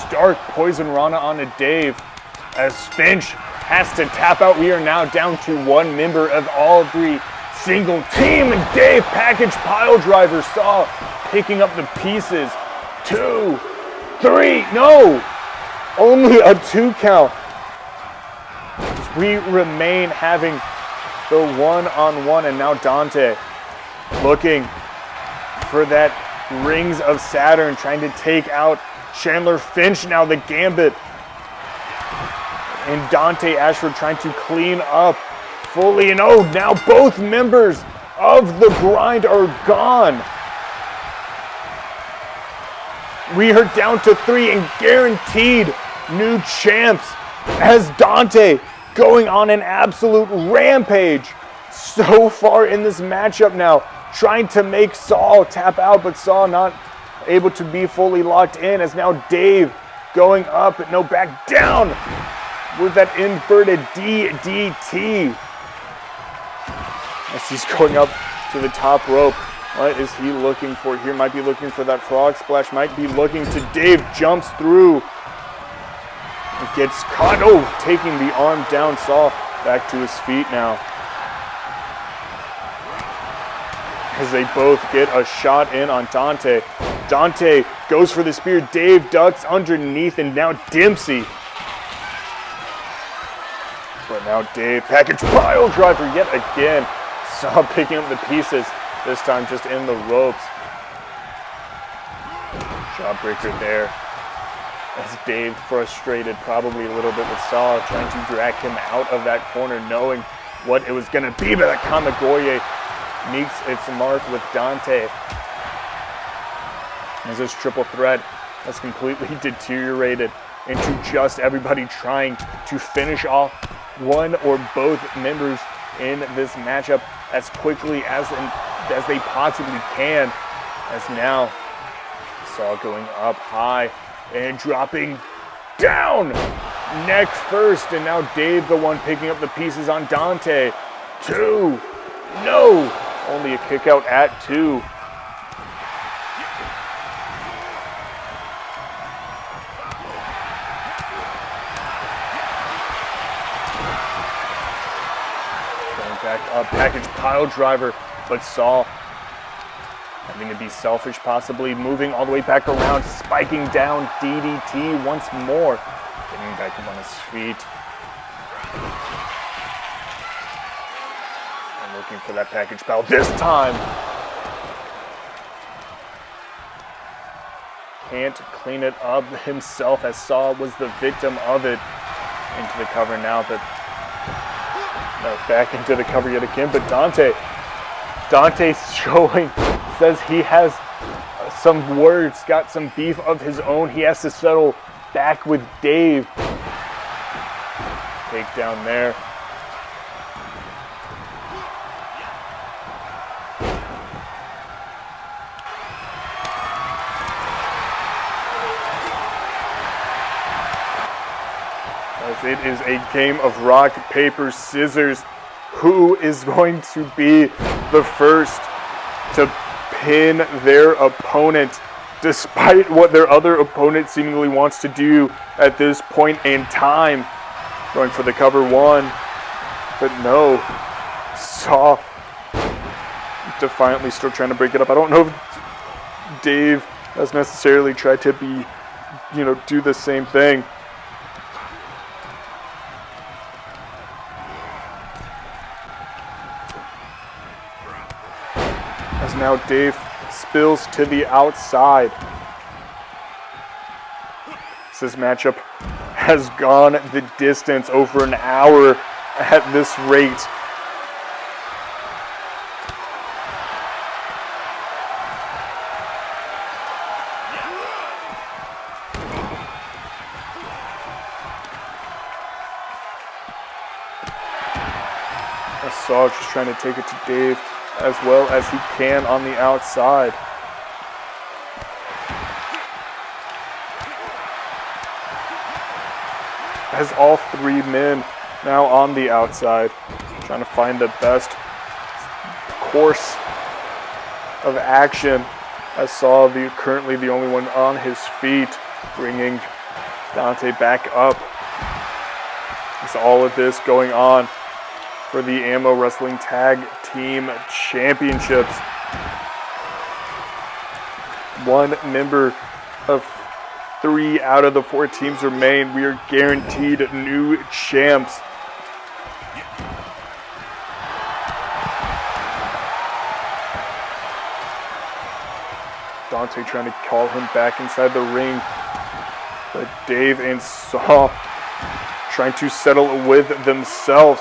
Stark Poison Rana onto Dave. As Finch has to tap out. We are now down to 1 member of all 3 single team. And Dave package pile driver. Saw picking up the pieces. 2, 3, no! Only a 2 count. We remain having the one-on-one, and now Dante looking for that rings of Saturn, trying to take out Chandler. Finch now the gambit. And Dante Ashford trying to clean up fully. And oh, now both members of the Grind are gone. We are down to 3 and guaranteed new champs as Dante going on an absolute rampage so far in this matchup now. Trying to make Saul tap out, but Saul not able to be fully locked in, as now Dave going up, but no, back down with that inverted DDT. As he's going up to the top rope. What is he looking for here? Might be looking for that frog splash. Might be looking to Dave. Jumps through. Gets caught. Oh, taking the arm down. Saul back to his feet now. As they both get a shot in on Dante. Dante goes for the spear. Dave ducks underneath, and now Dempsey. But now Dave, package pile driver yet again. Saw picking up the pieces. This time just in the ropes. Jawbreaker there. As Dave, frustrated probably a little bit with Saw, trying to drag him out of that corner, knowing what it was going to be. But that Kamigoye meets its mark with Dante. As this triple threat has completely deteriorated into just everybody trying to finish off one or both members in this matchup as quickly as they possibly can. As now, Saw going up high and dropping down neck first, and now Dave the one picking up the pieces on Dante. 2, no, only a kick out at 2. Going back up, package pile driver, but Saul having to be selfish, possibly moving all the way back around, spiking down DDT once more. Getting back up on his feet. And looking for that package pile this time. Can't clean it up himself, as Saul was the victim of it. Into the cover now, but no, back into the cover yet again. But Dante's showing, says he has some words, got some beef of his own. He has to settle back with Dave. Take down there. as it is a game of rock, paper, scissors. Who is going to be the first to pin their opponent, despite what their other opponent seemingly wants to do at this point in time? Going for the cover one, but no. Saw defiantly still trying to break it up. I don't know if Dave has necessarily tried to do the same thing. As now Dave spills to the outside. This matchup has gone the distance, over an hour at this rate. Saw just trying to take it to Dave as well as he can on the outside. Has all three men now on the outside, trying to find the best course of action. As Saw currently the only one on his feet, bringing Dante back up. As all of this going on for the AMO Wrestling Tag Team Championships. One member of 3 out of the 4 teams remain. We are guaranteed new champs. Dante trying to call him back inside the ring, but Dave and Saw trying to settle with themselves.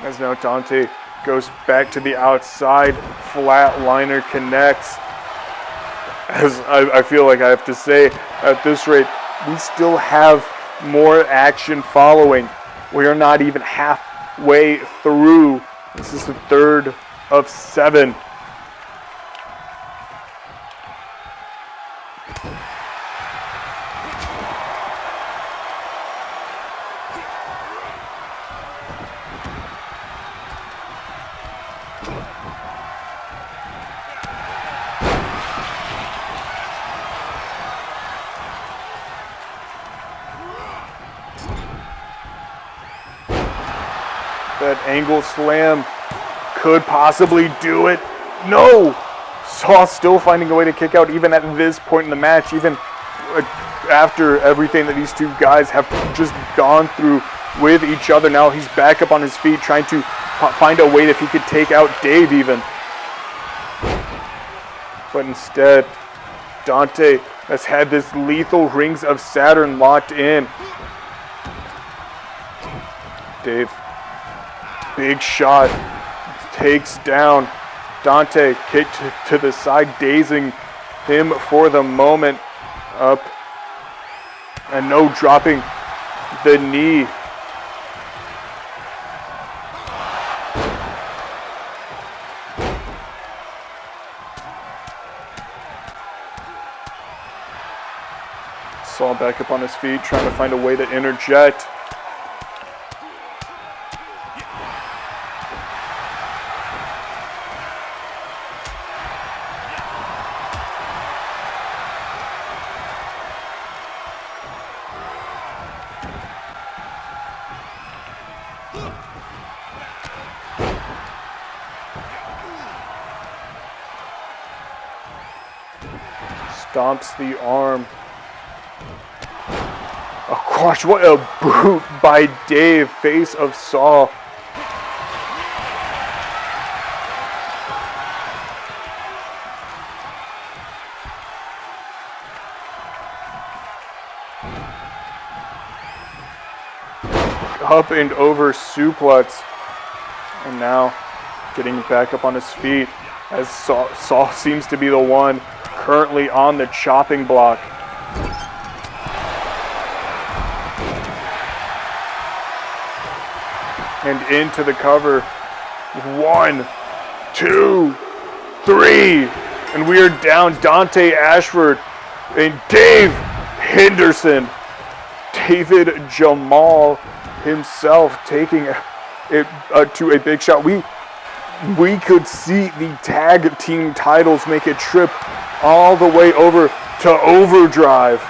As now Dante goes back to the outside, flatliner connects. As I feel like I have to say, at this rate, we still have more action following. We are not even halfway through. This is the 3rd of 7. That angle slam could possibly do it. No! Saw still finding a way to kick out even at this point in the match, even after everything that these two guys have just gone through with each other. Now he's back up on his feet trying to find a way if he could take out Dave even. But instead, Dante has had this lethal Rings of Saturn locked in. Dave, big shot, takes down Dante, kick to the side, dazing him for the moment. Up, and no, dropping the knee. Saw back up on his feet, trying to find a way to interject. Stomps the arm. Oh gosh, what a boot by Dave, face of Saw. Up and over suplex. And now getting back up on his feet as Saw seems to be the one currently on the chopping block. And into the cover. 1, 2, 3. And we are down Dante Ashford and Dave Henderson David Jamal himself taking it to a big shot. We could see the tag team titles make a trip all the way over to Overdrive.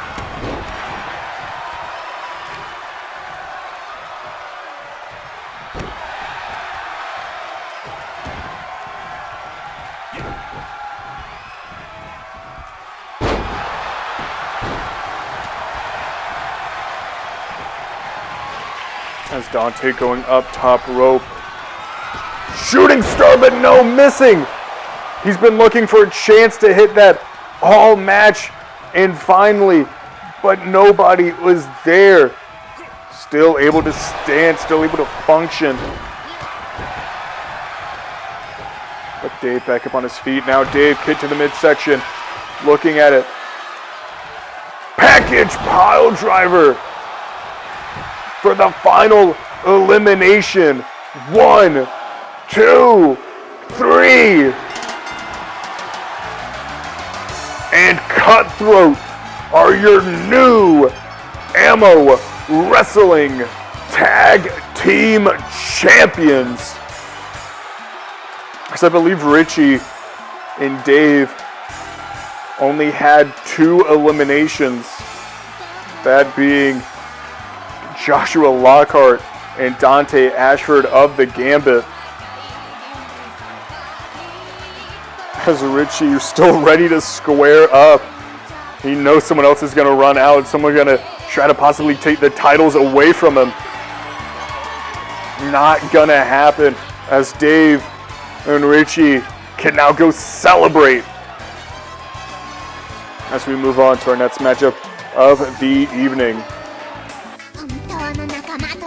As Dante going up top rope. Shooting star, but no, missing. He's been looking for a chance to hit that all match, and finally, but nobody was there. Still able to stand, still able to function. But Dave back up on his feet. Now Dave, kick to the midsection. Looking at it. Package pile driver for the final elimination. 1, 2, 3. And Cutthroat are your new AMO Wrestling Tag Team Champions. Because I believe Richie and Dave only had 2 eliminations. That being Joshua Lockhart and Dante Ashford of the Gambit. As Richie, you're still ready to square up. He knows someone else is going to run out. Someone's going to try to possibly take the titles away from him. Not going to happen, as Dave and Richie can now go celebrate. As we move on to our next matchup of the evening. 本当の仲間と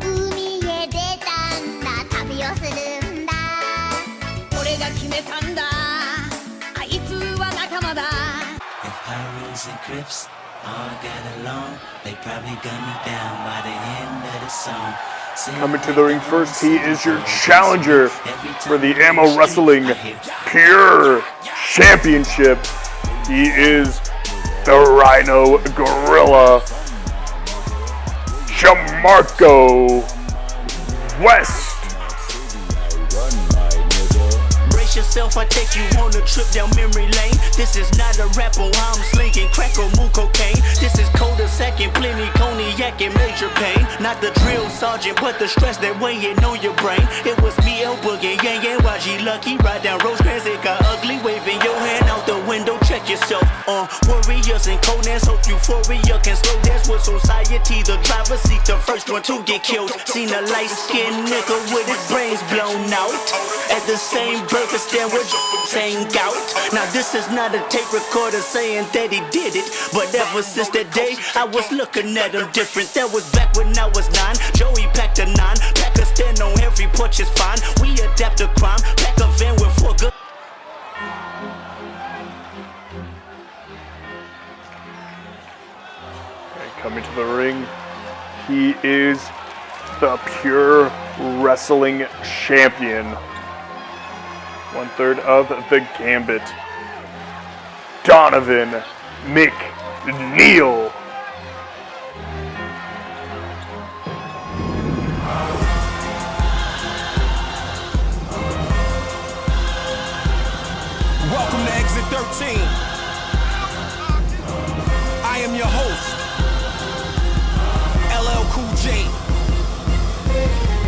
海へ出たんだ旅をするんだ俺が決めたんだあいつは仲間だ If Pirates and Crips all got along, they probably gun me down by the end of the song. Coming to the ring first, he is your challenger for the AMO Wrestling Pure Championship. He is the Rhino Gorilla, Jamarco West. Brace yourself, I take you on a trip down memory lane. This is not a rapper, I'm slinging crack or moon cocaine. This is cul-de-sac and plenty cognac and major pain. Not the drill sergeant, but the stress that weighing on your brain. It was me, El Boogie, Yang Yang, YG Lucky. Ride down Rosecrans, it got ugly. Waving your hand out the window, check yourself. Warriors and Conans, hope euphoria can slow dance with society. The driver seat, the first one to get killed. Seen a light-skinned nigga with his brains blown out at the same burger stand with saying gout. Now this is not a tape recorder saying that he did it, but ever since that day I was looking at him different. That was back when I was 9. Joey packed a 9, pack a stand on every porch is fine. We adapt to crime, pack a van with 4 good. Coming to the ring, he is the Pure Wrestling Champion. 1/3 of the Gambit, Donovan McNeil. Welcome to Exit 13. I am your host, LL Cool J.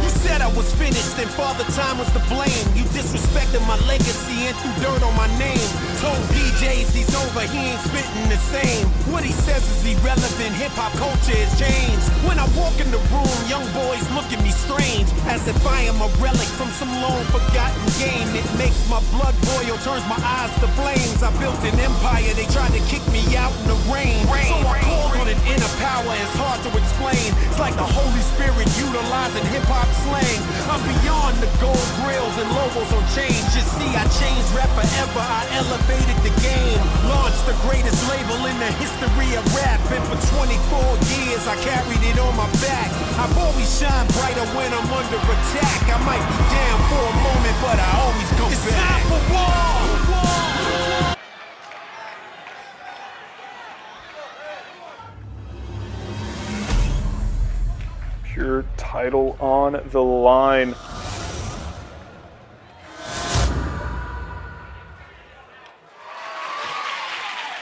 You said I was finished and Father Time was to blame. You disrespected my legacy and threw dirt on my name. Told DJs he's over, he ain't spitting the same. What he says is irrelevant, hip-hop culture has changed. When I walk in the room, young boys look at me strange, as if I am a relic from some long forgotten game. It makes my blood boil, turns my eyes to flames. I built an empire, they tried to kick me out in the rain. So I called on an inner power, it's hard to explain. It's like the Holy Spirit utilizing hip-hop slang. I'm beyond the gold grills and logos on chains. You see, I changed rap forever, I elevated the game. Launched the greatest label in the history of rap, and for 24 years I carried it on my back. I've always shined brighter when I'm under attack. I might be down for a moment, but I always come back. It's time for war! pure title on the line.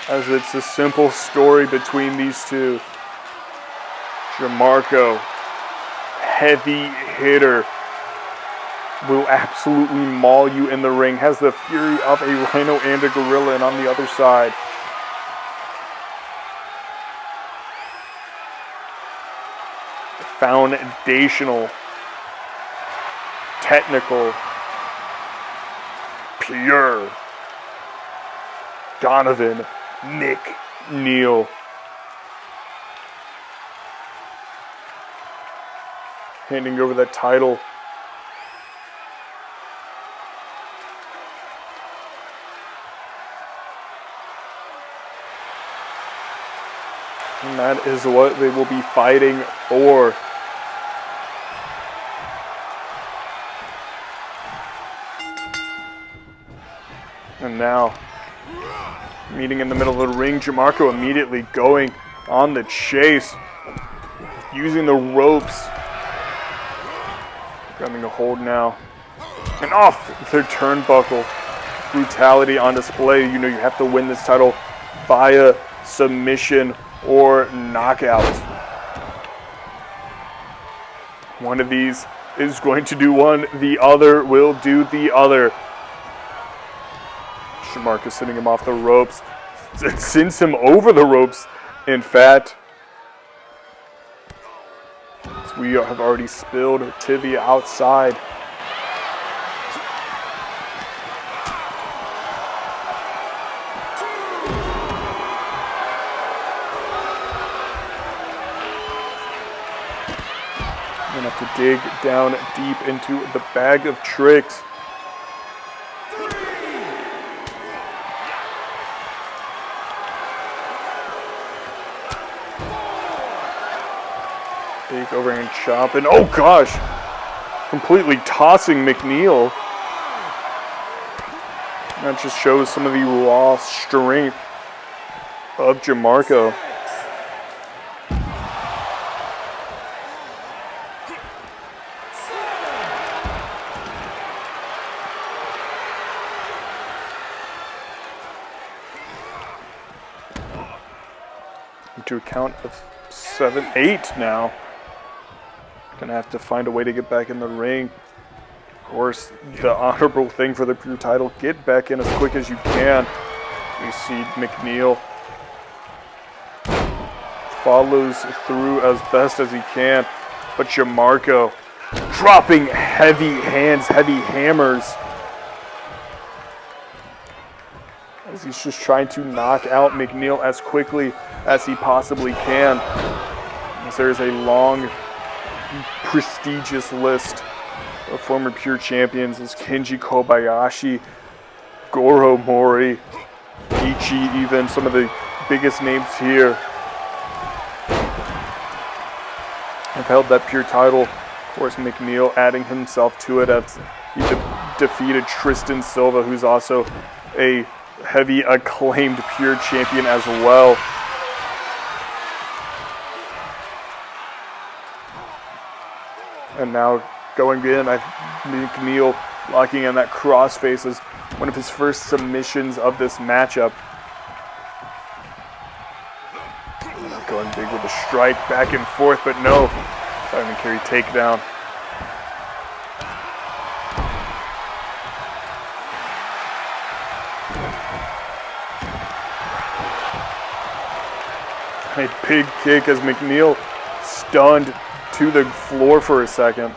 As it's a simple story between these two. Jamarco, heavy hitter, will absolutely maul you in the ring. Has the fury of a rhino and a gorilla, and on the other side, foundational, technical, pure Donovan McNeil. Handing over that title. And that is what they will be fighting for. And now, meeting in the middle of the ring, Jamarco immediately going on the chase, using the ropes, grabbing a hold now, and off their turnbuckle. Brutality on display. You know you have to win this title via submission or knockout. One of these is going to do one, the other will do the other. Jamarco sending him off the ropes. It sends him over the ropes, in fact. So we have already spilled to the outside. I'm gonna have to dig down deep into the bag of tricks. Big overhand chop, and oh gosh, completely tossing McNeil. That just shows some of the raw strength of Jamarco. To a count of 7-8 now. Gonna have to find a way to get back in the ring. Of course, the honorable thing for the pure title, get back in as quick as you can. We see McNeil follows through as best as he can, but Jamarco dropping heavy hands, heavy hammers, as he's just trying to knock out McNeil as quickly as he possibly can. As there's a long, prestigious list of former pure champions as Kenji Kobayashi, Goro Mori, Ichi, even some of the biggest names here have held that pure title. Of course, McNeil adding himself to it as he defeated Tristan Silva, who's also a heavy acclaimed pure champion as well. And now going in, McNeil locking in that crossface as one of his first submissions of this matchup. Going big with a strike back and forth, but no. Trying to carry takedown. A big kick as McNeil stunned to the floor for a second.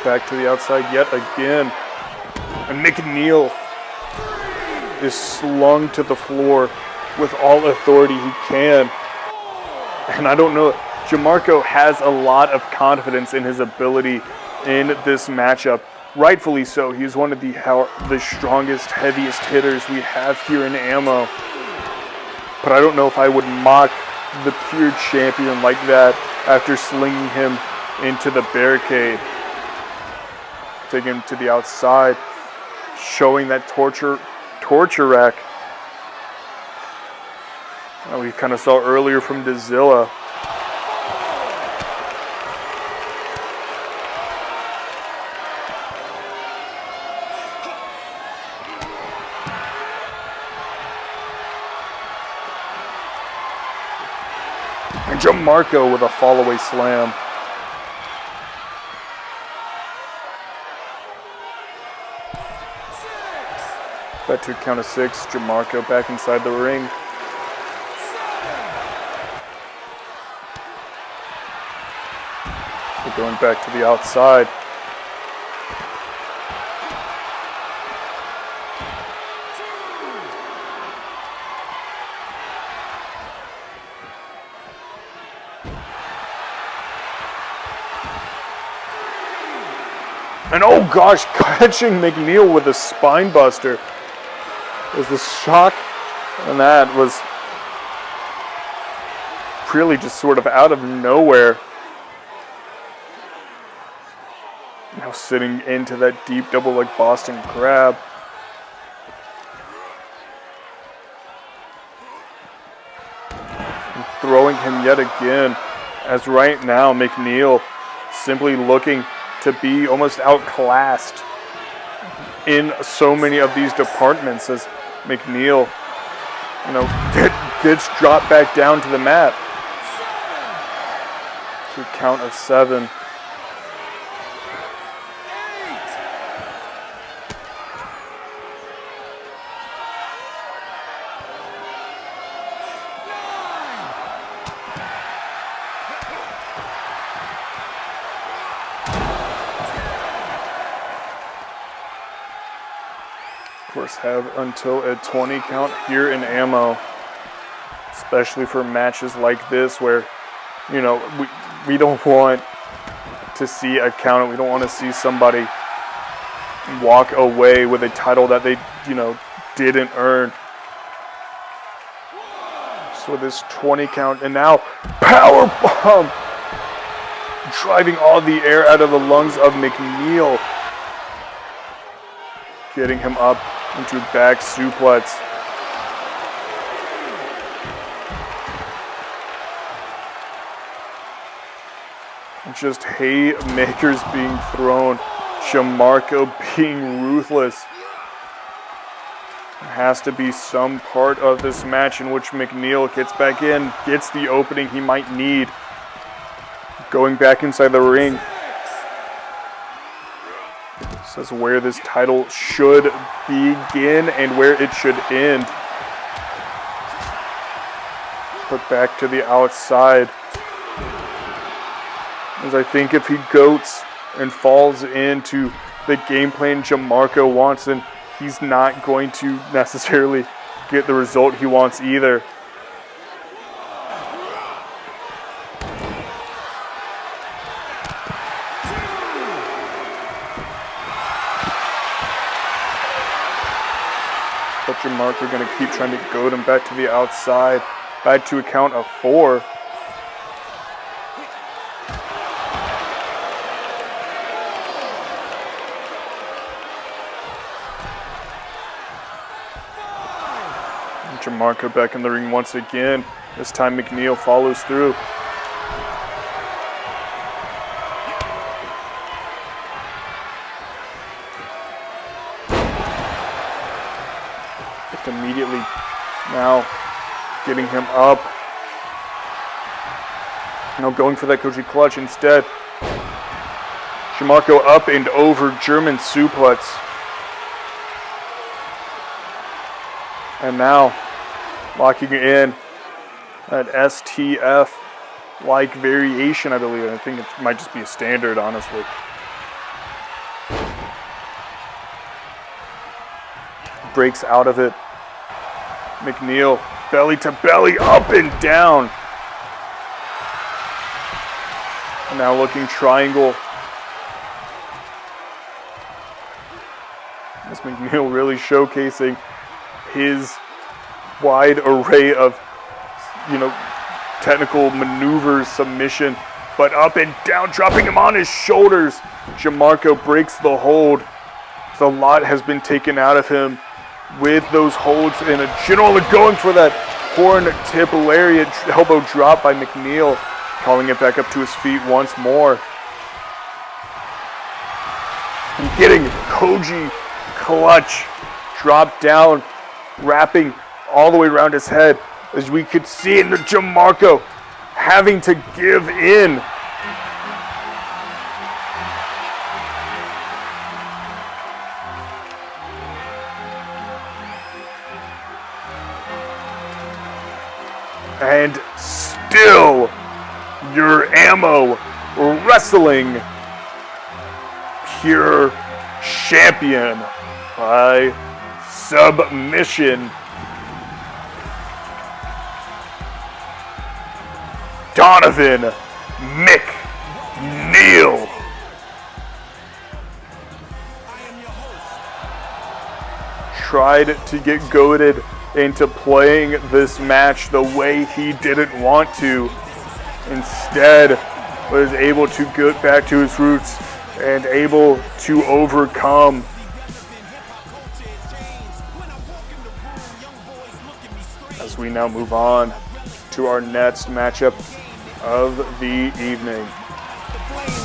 Back to the outside yet again. And McNeil is slung to the floor with all authority he can. And I don't know, Jamarco has a lot of confidence in his ability in this matchup. rightfully so. He's one of the strongest, heaviest hitters we have here in AMO. But I don't know if I would mock the pure champion like that after slinging him into the barricade. Taking him to the outside, showing that torture rack that we kind of saw earlier from Dezilla. And Jamarco with a fall-away slam. Back to a count of 6. Jamarco back inside the ring. We're going back to the outside. And oh gosh, catching McNeil with a spine buster. Was the shock on that was really just sort of out of nowhere. Now sitting into that deep double leg Boston Crab. And throwing him yet again, as right now McNeil simply looking to be almost outclassed in so many of these departments, as McNeil, gets dropped back down to the mat. To a count of 7. Of course, have until a 20 count here in AMO, especially for matches like this where, we don't want to see a count. We don't want to see somebody walk away with a title that they, didn't earn. So this 20 count, and now power bomb, driving all the air out of the lungs of McNeil, getting him up into back suplex. Just haymakers being thrown. Jamarco being ruthless. There has to be some part of this match in which McNeil gets back in, gets the opening he might need. Going back inside the ring. Says where this title should begin and where it should end. Put back to the outside. As I think if he goats and falls into the game plan Jamarco wants, then he's not going to necessarily get the result he wants either. But Jamarco going to keep trying to goad him back to the outside, back to a count of 4. Jamarco back in the ring once again. This time McNeil follows through. Just immediately now getting him up. Now going for that Koji clutch instead. Jamarco up and over, German suplex. And now locking in that STF-like variation, I believe. I think it might just be a standard, honestly. Breaks out of it. McNeil, belly to belly, up and down. Now looking triangle. As McNeil really showcasing his wide array of, technical maneuvers, submission, but up and down, dropping him on his shoulders. Jamarco breaks the hold. So a lot has been taken out of him with those holds and a general going for that horn tip lariat elbow drop by McNeil, calling it back up to his feet once more. And getting Koji clutch, drop down, wrapping all the way around his head, as we could see in the Jamarco having to give in. And still, your AMO Wrestling pure champion by submission. Donovan McNeil. Tried to get goaded into playing this match the way he didn't want to. Instead, was able to get back to his roots and able to overcome. As we now move on to our next matchup of the evening.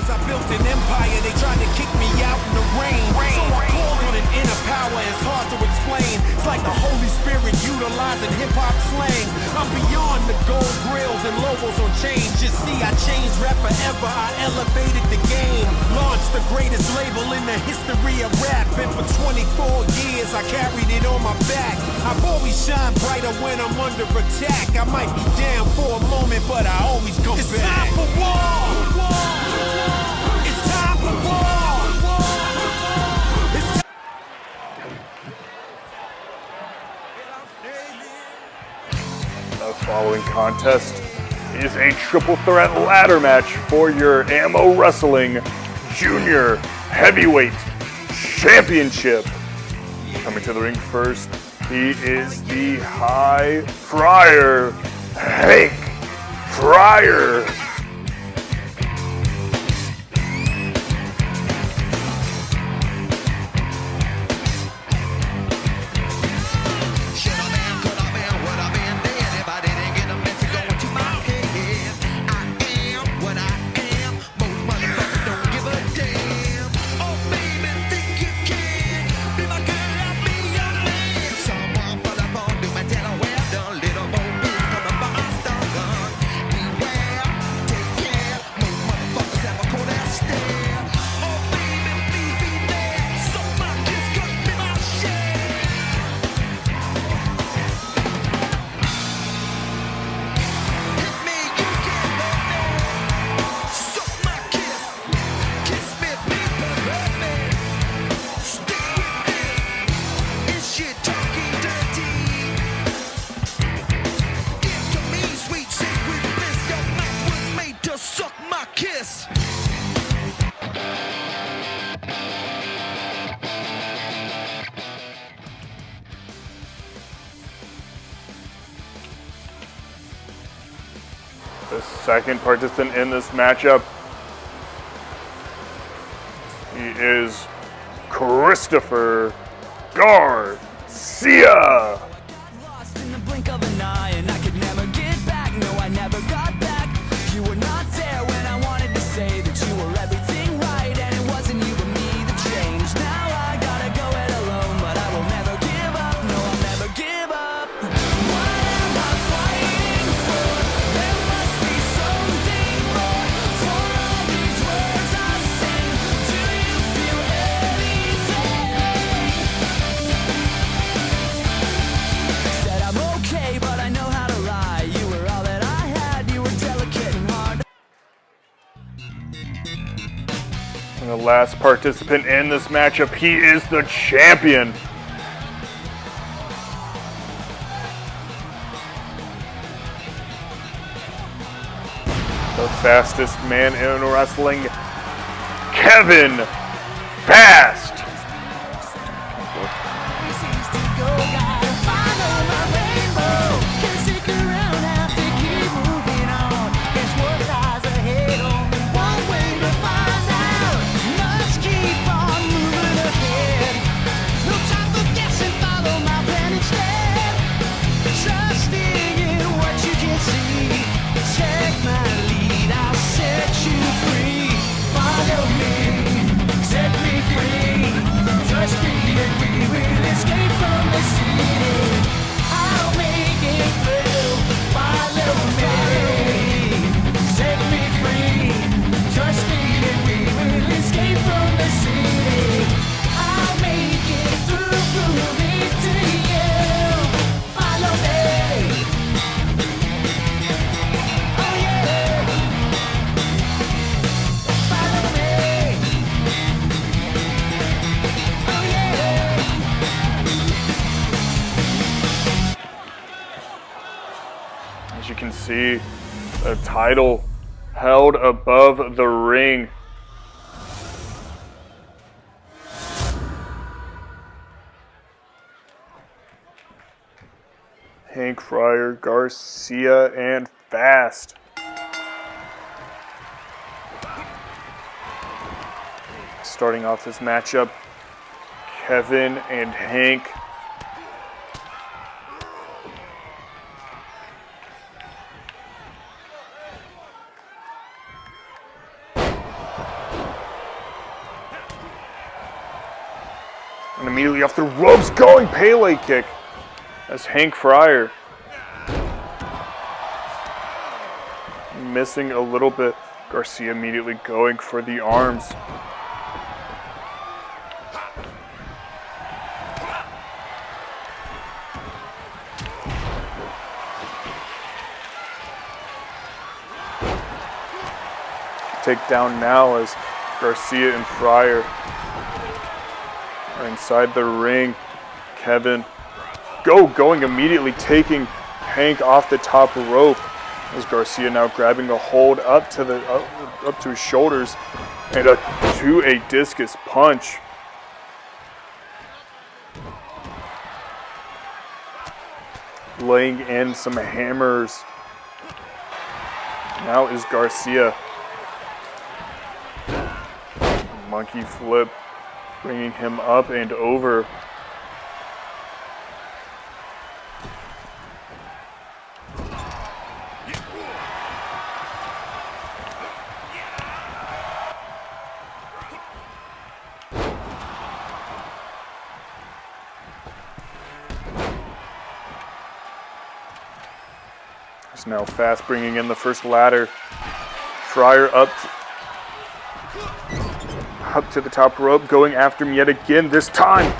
I built an empire, they tried to kick me out in the rain. So I called on an inner power, it's hard to explain. It's like the Holy Spirit utilizing hip-hop slang. I'm beyond the gold grills and logos on chains. Just see, I changed rap forever, I elevated the game. Launched the greatest label in the history of rap. And for 24 years, I carried it on my back. I've always shined brighter when I'm under attack. I might be down for a moment, but I always come back. It's time for war! It's time for war! The following contest is a triple threat ladder match for your AMO Wrestling Junior Heavyweight Championship. Coming to the ring first, he is the High Flyer, Hank Fryer. The second participant in this matchup, he is Christopher Garcia. Lost in the blink of an eye, and I could never get back. No, I never got back. You were not there when I wanted to say that you were everything right, and it wasn't you but me that changed. Now I gotta go it alone, but I will never give up. No, I'll never give up. What am I fighting for? There must be something more. For all these words I sing, do you feel anything? Said I'm okay, but I know how to lie. You were all that I had. You were delicate and hard. And the last participant in this matchup, he is the champion. The fastest man in wrestling, Kevin Fast. see the title held above the ring. Hank Fryer, Garcia, and Fast. Starting off this matchup, Kevin and Hank. And immediately off the ropes, going Pele kick as Hank Fryer missing a little bit. Garcia immediately going for the arms. Takedown now as Garcia and Fryer are inside the ring. Kevin going immediately, taking Hank off the top rope as Garcia now grabbing a hold up to his shoulders and to a discus punch. Laying in some hammers. Now is Garcia. Monkey flip, bringing him up and over. It's now Fast bringing in the first ladder. Fryer up to the top rope, going after him yet again. This time,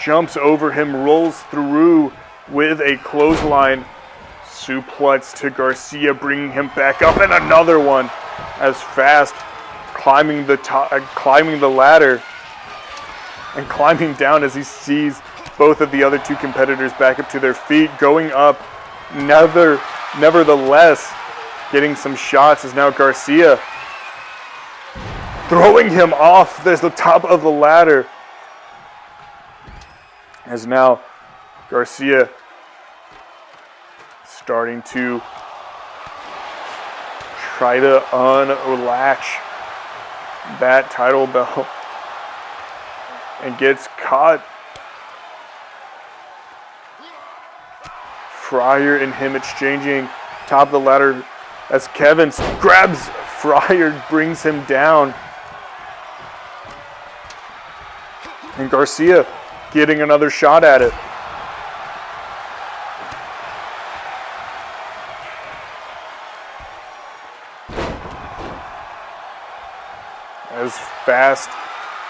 jumps over him, rolls through with a clothesline. Suplex to Garcia, bringing him back up, and another one as Fast climbing the ladder and climbing down as he sees both of the other two competitors back up to their feet, going up. Nevertheless, getting some shots is now Garcia throwing him off the top of the ladder. As now Garcia starting to try to unlatch that title belt and gets caught. Fryer and him exchanging top of the ladder as Kevin grabs Fryer, brings him down. And Garcia getting another shot at it. As Fast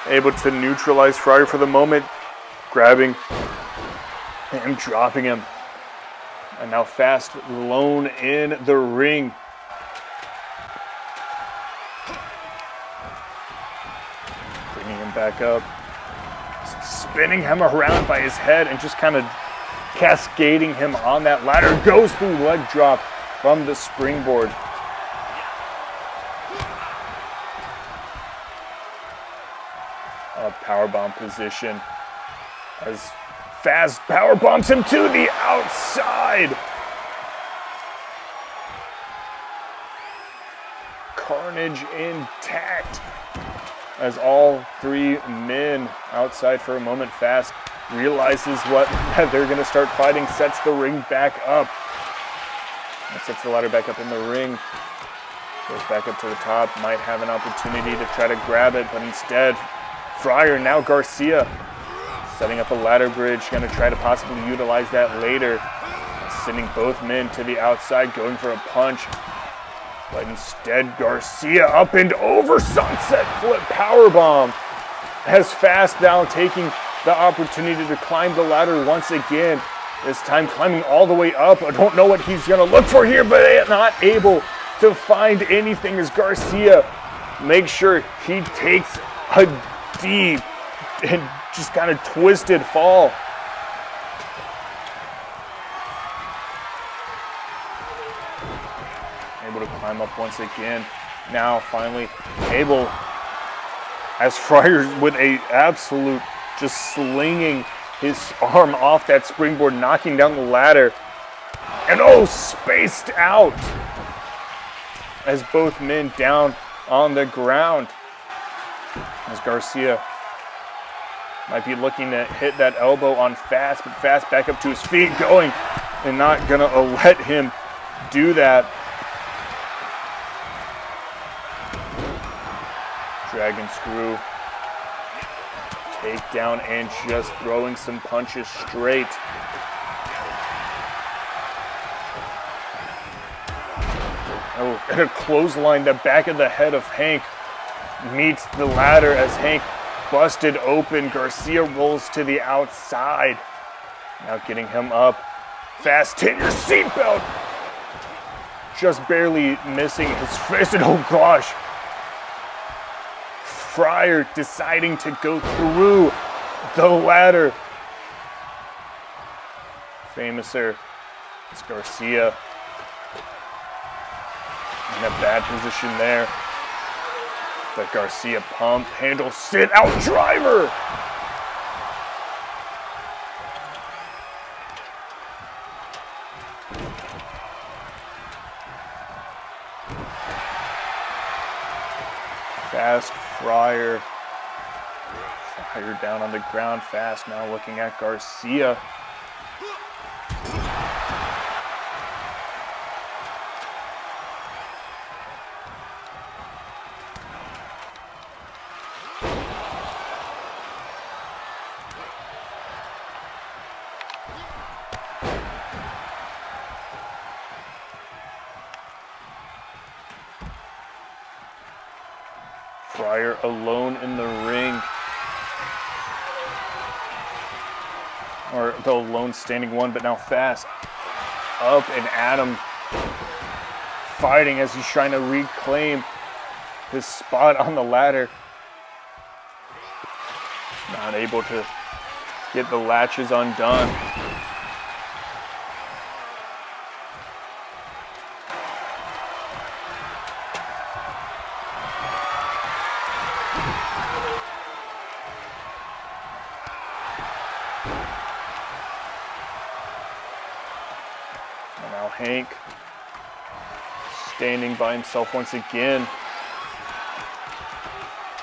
able to neutralize Fryer for the moment, grabbing and dropping him. And now Fast alone in the ring. Bringing him back up. Spinning him around by his head and just kind of cascading him on that ladder. Goes through leg drop from the springboard. A powerbomb position as Fast power bombs him to the outside. Carnage intact as all three men outside for a moment. Fast realizes what they're going to start fighting, sets the ring back up. And sets the ladder back up in the ring. Goes back up to the top, might have an opportunity to try to grab it, but instead, Fryer, now Garcia, setting up a ladder bridge, going to try to possibly utilize that later. Sending both men to the outside, going for a punch. But instead, Garcia up and over, sunset flip powerbomb. As Fast now taking the opportunity to climb the ladder once again. This time climbing all the way up. I don't know what he's going to look for here, but not able to find anything as Garcia makes sure he takes a deep and just kind of twisted fall. himself once again. Now finally able, as Fryer with a absolute just slinging his arm off that springboard, knocking down the ladder. And oh, spaced out as both men down on the ground. As Garcia might be looking to hit that elbow on Fast, but Fast back up to his feet, going and not gonna let him do that. Dragon screw, takedown, and just throwing some punches straight. Oh, and a clothesline, the back of the head of Hank meets the ladder as Hank busted open. Garcia rolls to the outside. Now getting him up. Fast, hit your seatbelt. Just barely missing his fist, and oh gosh. Fryer deciding to go through the ladder. Famouser, it's Garcia. In a bad position there. But Garcia pump, handle, sit out, driver. Fast, Fryer. Fryer down on the ground. Fast now looking at Garcia. Fryer alone in the ring. Or the lone standing one, but now Fast up and Adam fighting as he's trying to reclaim his spot on the ladder. Not able to get the latches undone. And now Hank standing by himself once again.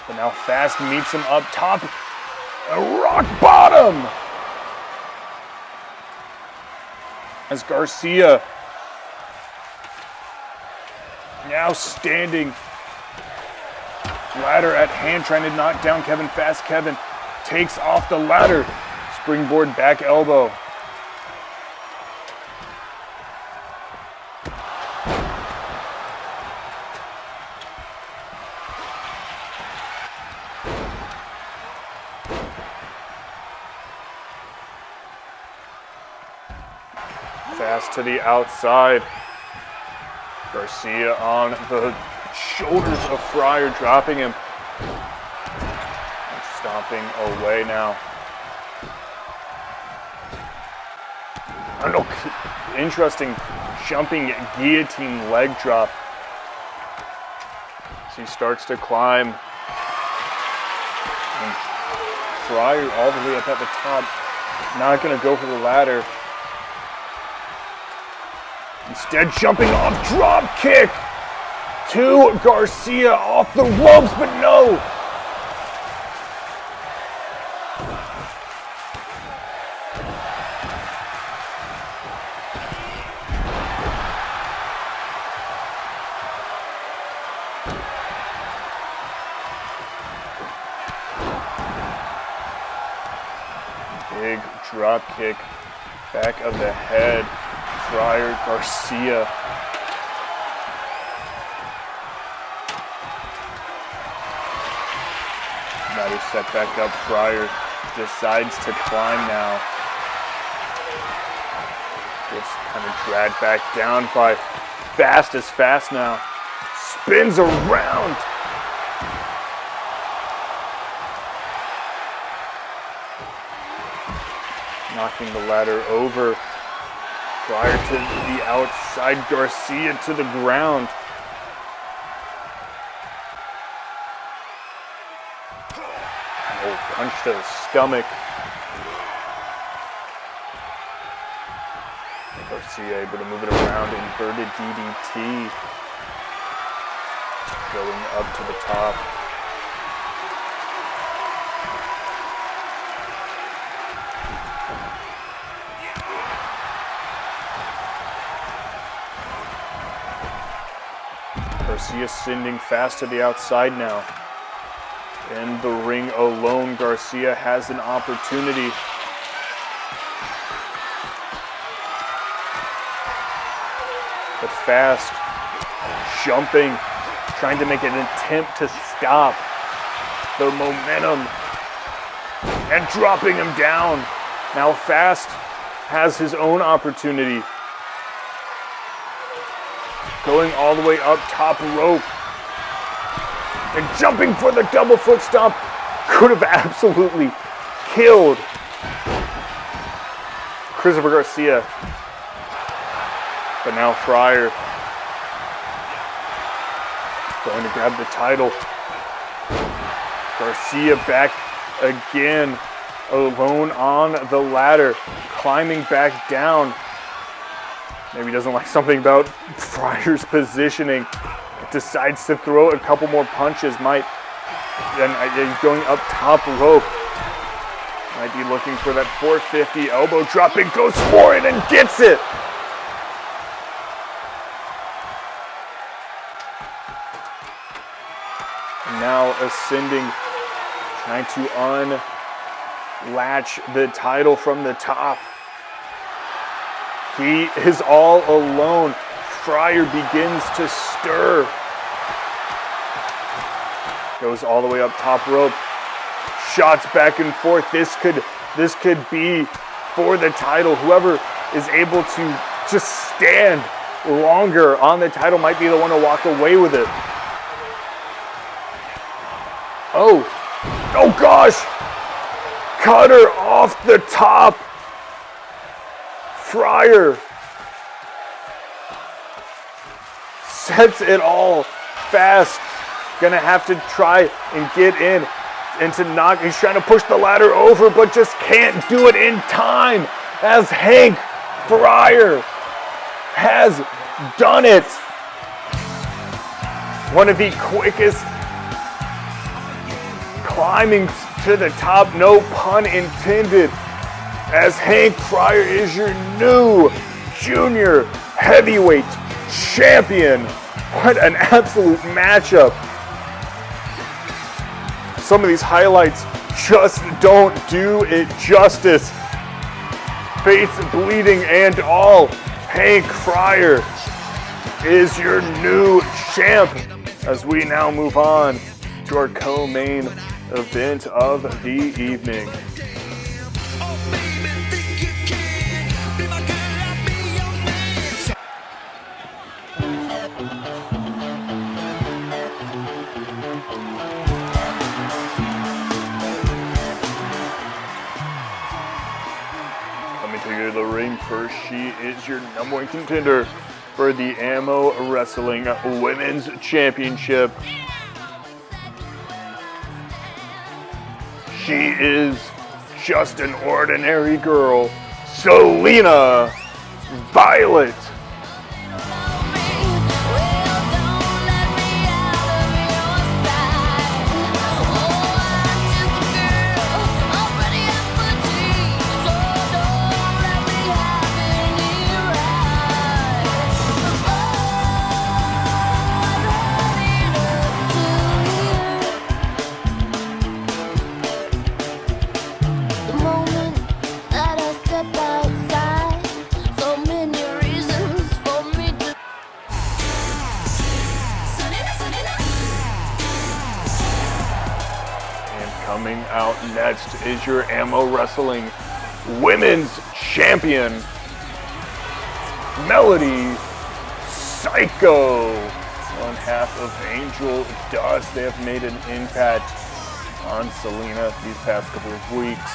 But now Fast meets him up top. A rock bottom! As Garcia now standing. Ladder at hand, trying to knock down Kevin Fast. Kevin takes off the ladder. Springboard back elbow. Fast to the outside. Garcia on the shoulders of Fryer, dropping him. And stomping away now. I don't know, interesting jumping guillotine leg drop. As he starts to climb. And Fryer all the way up at the top. Not gonna go for the ladder. Instead, jumping off, drop kick to Garcia off the ropes, but no. Big drop kick, back of the head. Fryer, Garcia. Ladder set back up. Fryer decides to climb now. Gets kind of dragged back down by Fast as Fast now. Spins around. Knocking the ladder over. Fryer to the outside, Garcia to the ground. Oh, punch to the stomach. Garcia able to move it around, inverted DDT. Going up to the top. Garcia sending fast to the outside now. In the ring alone, Garcia has an opportunity. But fast, jumping, trying to make an attempt to stop the momentum and dropping him down. Now Fast has his own opportunity. Going all the way up top rope and jumping for the double foot stomp. Could have absolutely killed Christopher Garcia. But now Fryer going to grab the title. Garcia back again, alone on the ladder, climbing back down. Maybe doesn't like something about Fryer's positioning. Decides to throw a couple more punches. And he's going up top rope. Might be looking for that 450 elbow drop. And goes for it and gets it. And now ascending, trying to unlatch the title from the top. He is all alone. Fryer begins to stir. Goes all the way up top rope. Shots back and forth. This could be for the title. Whoever is able to just stand longer on the title might be the one to walk away with it. Oh gosh! Cutter off the top. Fryer sets it all. Fast gonna have to try and get in and to knock. He's trying to push the ladder over, but just can't do it in time as Hank Fryer has done it. One of the quickest climbing to the top, no pun intended, as Hank Fryer is your new junior heavyweight champion. What an absolute matchup. Some of these highlights just don't do it justice. Face bleeding and all, Hank Fryer is your new champ as we now move on to our co-main event of the evening. Coming to the ring first, she is your number one contender for the AMO Wrestling Women's Championship. She is just an ordinary girl, Selena Violet. Coming out next is your AMO Wrestling Women's Champion, Melody Psycho. One half of Angel Dust. They have made an impact on Selena these past couple of weeks.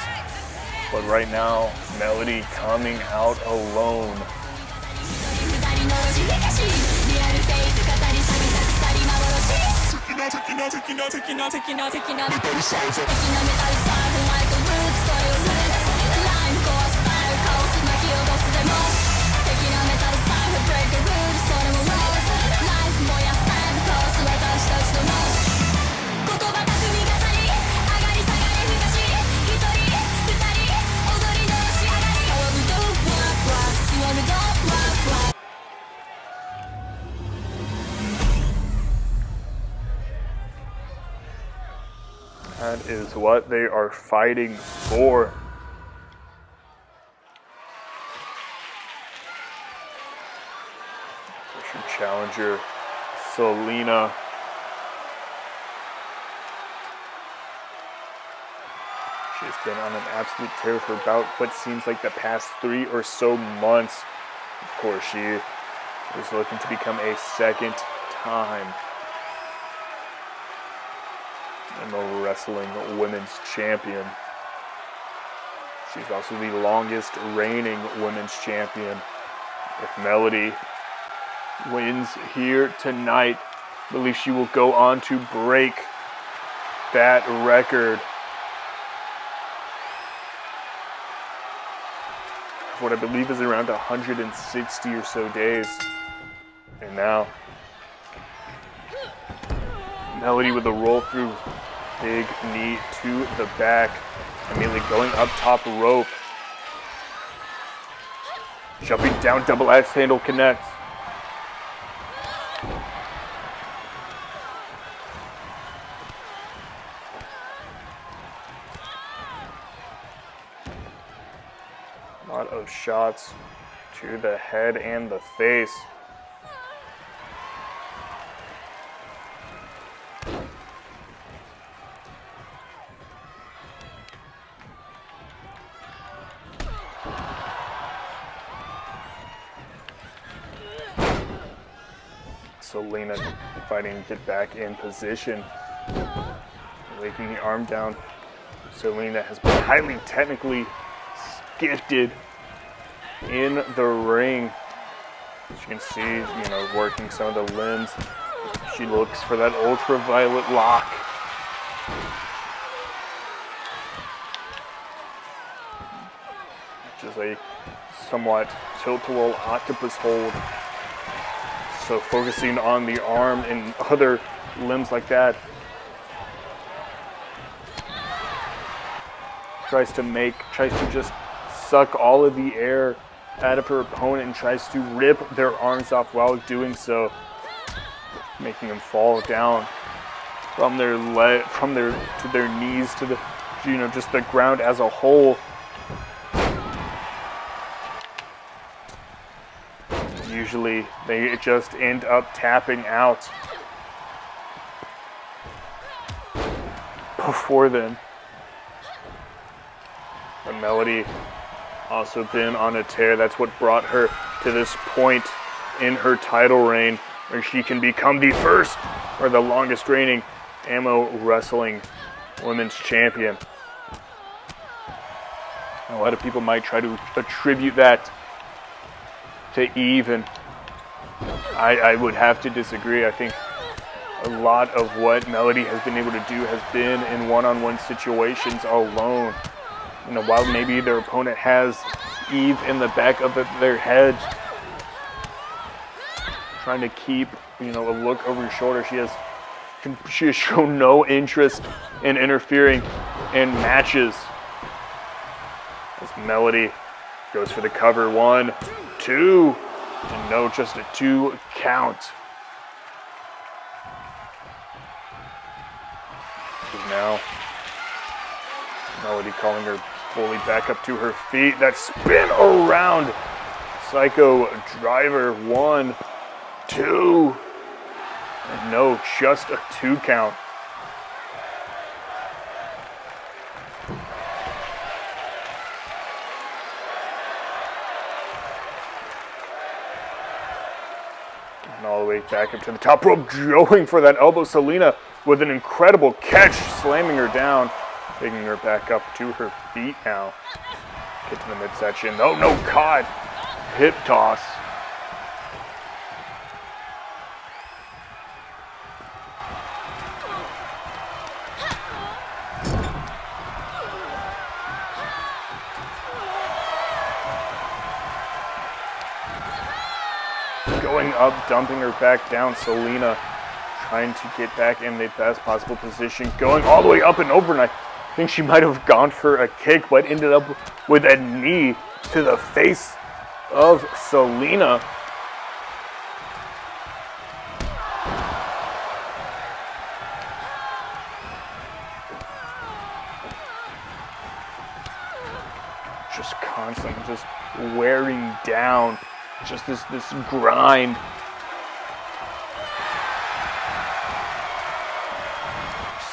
But right now, Melody coming out alone. That is what they are fighting for. Russian challenger, Selena. She's been on an absolute tear for about what seems like the past 3 or so months. Of course, she is looking to become a second time AMO Wrestling Women's Champion. She's also the longest reigning Women's Champion. If Melody wins here tonight, I believe she will go on to break that record. What I believe is around 160 or so days. And now, Melody with a roll through, big knee to the back, immediately going up top rope. Jumping down, double axe handle connects. A lot of shots to the head and the face. Selena fighting to get back in position. Raking the arm down. Selena has been highly technically gifted in the ring. As you can see, working some of the limbs. She looks for that ultraviolet lock. Which is a somewhat tilt-a-whirl octopus hold. So focusing on the arm and other limbs like that. Tries to just suck all of the air out of her opponent and tries to rip their arms off while doing so, making them fall down from their to their knees to the just the ground as a whole. Usually they just end up tapping out before then. But Melody also been on a tear. That's what brought her to this point in her title reign, where she can become the first or the longest reigning AMO Wrestling Women's Champion. A lot of people might try to attribute that to Eve, and I would have to disagree. I think a lot of what Melody has been able to do has been in one-on-one situations alone. While maybe their opponent has Eve in the back of their head, trying to keep, a look over her shoulder, she has shown no interest in interfering in matches. As Melody goes for the cover, 1, 2, and no, just a 2 count. Now, Melody calling her fully back up to her feet. That spin around. Psycho driver, 1, 2. And no, just a 2 count. And all the way back up to the top rope, going for that elbow. Selena with an incredible catch, slamming her down. Taking her back up to her feet now. Get to the midsection. Oh, no, caught. Hip toss. going up, dumping her back down. Selena trying to get back in the best possible position, going all the way up and over, and I think she might have gone for a kick, but ended up with a knee to the face of Selena. Just constant, just wearing down, just this grind.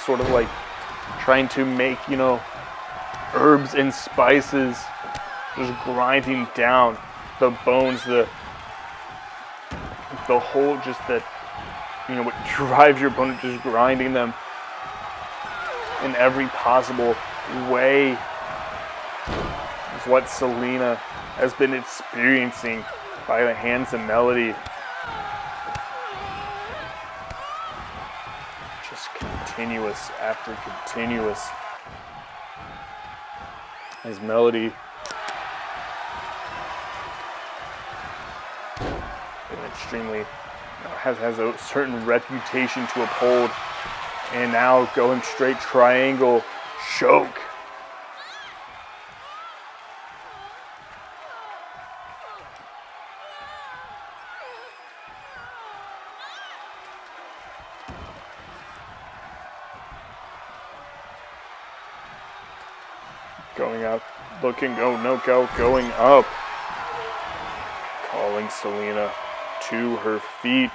Sort of like trying to make, herbs and spices, just grinding down the bones, the whole, just that, what drives your opponent, just grinding them in every possible way. Is what Selena has been experiencing by the hands of Melody. Just continuous after continuous. As Melody extremely has a certain reputation to uphold, and now going straight triangle choke. Going out, looking, no go, going up. Calling Selena to her feet.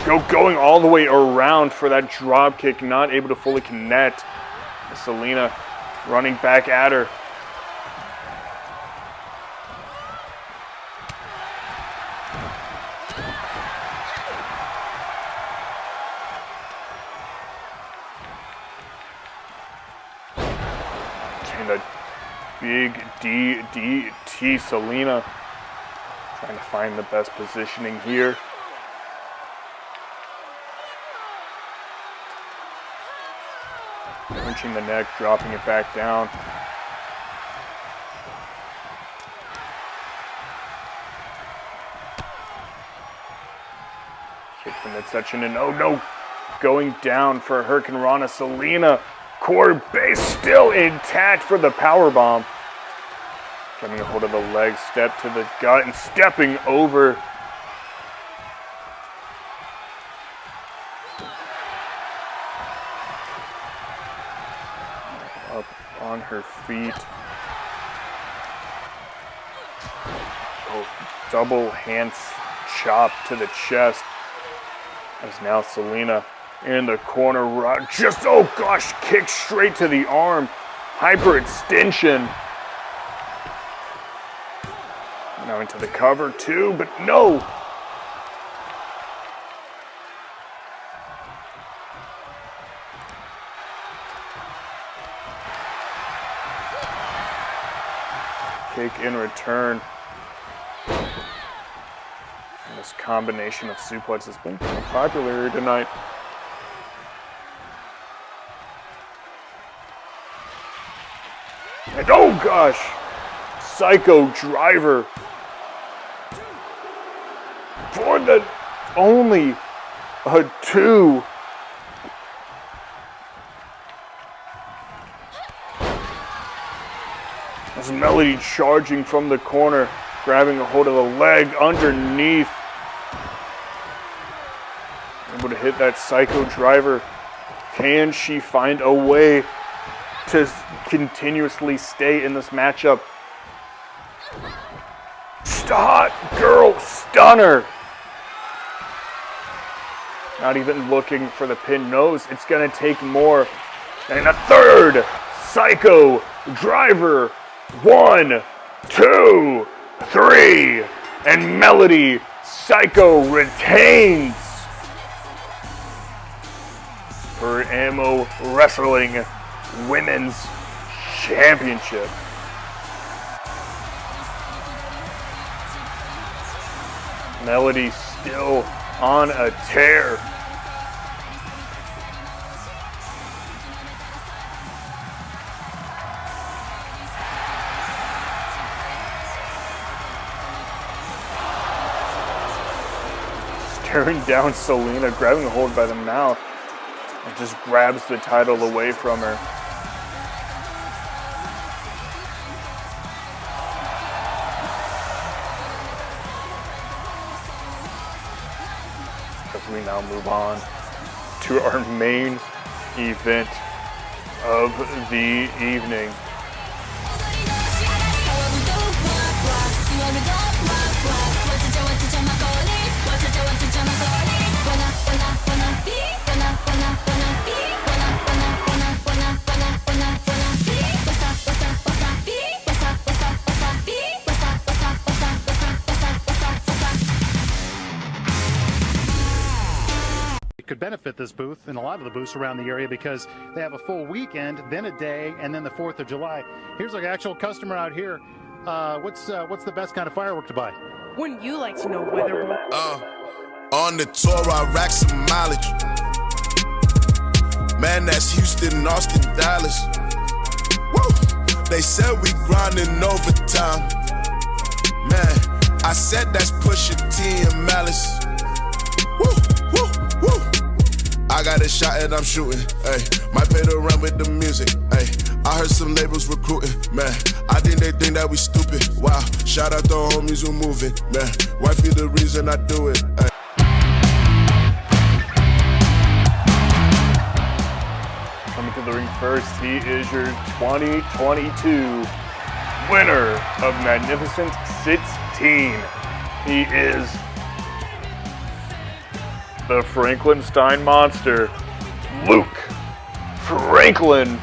Going all the way around for that drop kick, not able to fully connect. Selena running back at her. And a big DDT. Selena trying to find the best positioning here. Wrenching the neck, dropping it back down. Kick the midsection, and oh no! Going down for Hurricane Rana. Selena, core base still intact for the powerbomb. Getting a hold of the leg, step to the gut, and stepping over. Up on her feet. Oh, double hand chop to the chest. As now Selena in the corner, just, oh gosh, kick straight to the arm. Hyperextension. Now into the cover too, but no. Kick in return. And this combination of suplex has been pretty popular here tonight. And oh gosh, Psycho Driver for the only a 2. As Melody charging from the corner, grabbing a hold of the leg underneath. Able to hit that Psycho Driver. Can she find a way to continuously stay in this matchup? Hot girl stunner. Not even looking for the pin. Knows it's going to take more. And a third Psycho Driver. 1, 2, 3. And Melody Psycho retains her AMO Wrestling Women's Championship. Melody still on a tear. staring down Selena, grabbing a hold by the mouth, and just grabs the title away from her. As we now move on to our main event of the evening. Could benefit this booth and a lot of the booths around the area because they have a full weekend, then a day, and then the 4th of July. Here's an actual customer out here. What's the best kind of firework to buy? Wouldn't you like to know, Weatherboy? On the tour, I rack some mileage. Man, that's Houston, Austin, Dallas. Woo! They said we grinding overtime. Man, I said that's pushing T and Malice. Woo, woo, woo. I got a shot and I'm shooting. Ay, might pay to run with the music. Ay, I heard some labels recruiting. Man, I think they think that we stupid. Wow, shout out the homies who moving. Man, wifey the reason I do it. Ay. Coming to the ring first, he is your 2022 winner of Magnificent 16. He is the Frankenstein monster, Luke Franklin.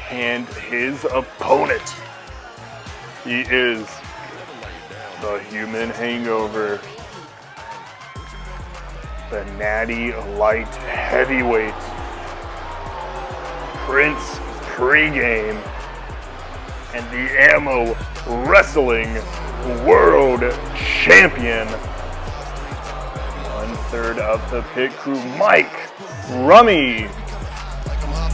And his opponent, he is the Human Hangover, the Natty Light Heavyweight, Prince Pregame, and the AMO Wrestling World Champion. 1/3 of the pit crew, Mike Rummy.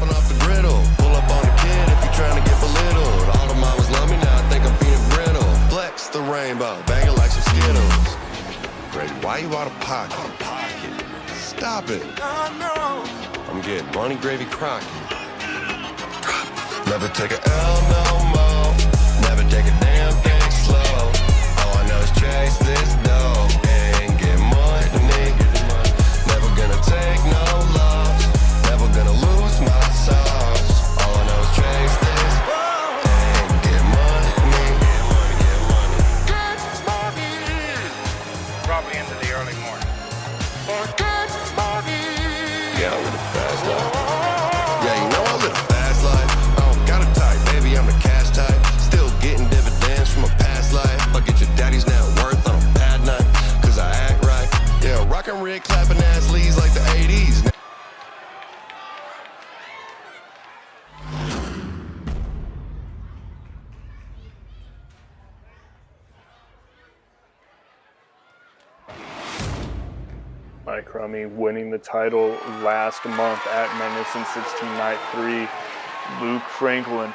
Off the griddle, pull up on the kid if you're trying to get belittled. All the mamas love me now, I think I'm being brittle. Flex the rainbow, bang it like some Skittles. Grady, why you out of pocket? Stop it. I'm getting money, gravy, Crockett. Never take a L no more. Never take a damn thing slow. All I know is chase this dough and get money. Never gonna take no loss. Never gonna lose my sauce. All I know is chase this and get money. Probably into the early morning. Yeah, I live a fast life. Yeah, you know I live a fast life. I don't got a type, baby, I'm the cash type. Still getting dividends from a past life. Look at your daddy's net worth on a bad night, cause I act right. Yeah, rockin' red, clapping ass leads like the 80s. Mike Rummy winning the title last month at Magnificent 16 Night 3. Luke Franklin.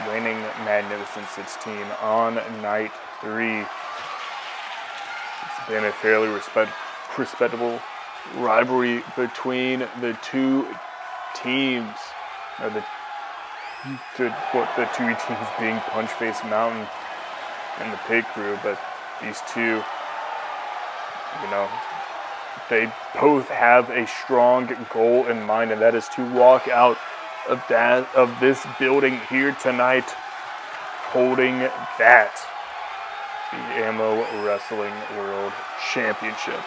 Winning Magnificent 16 on Night 3. It's been a fairly respectable rivalry between the two teams. Or the two teams being Punchface Mountain and the Pit Crew, but these two, you know, they both have a strong goal in mind, and that is to walk out of this building here tonight, holding that, the AMO Wrestling World Championship.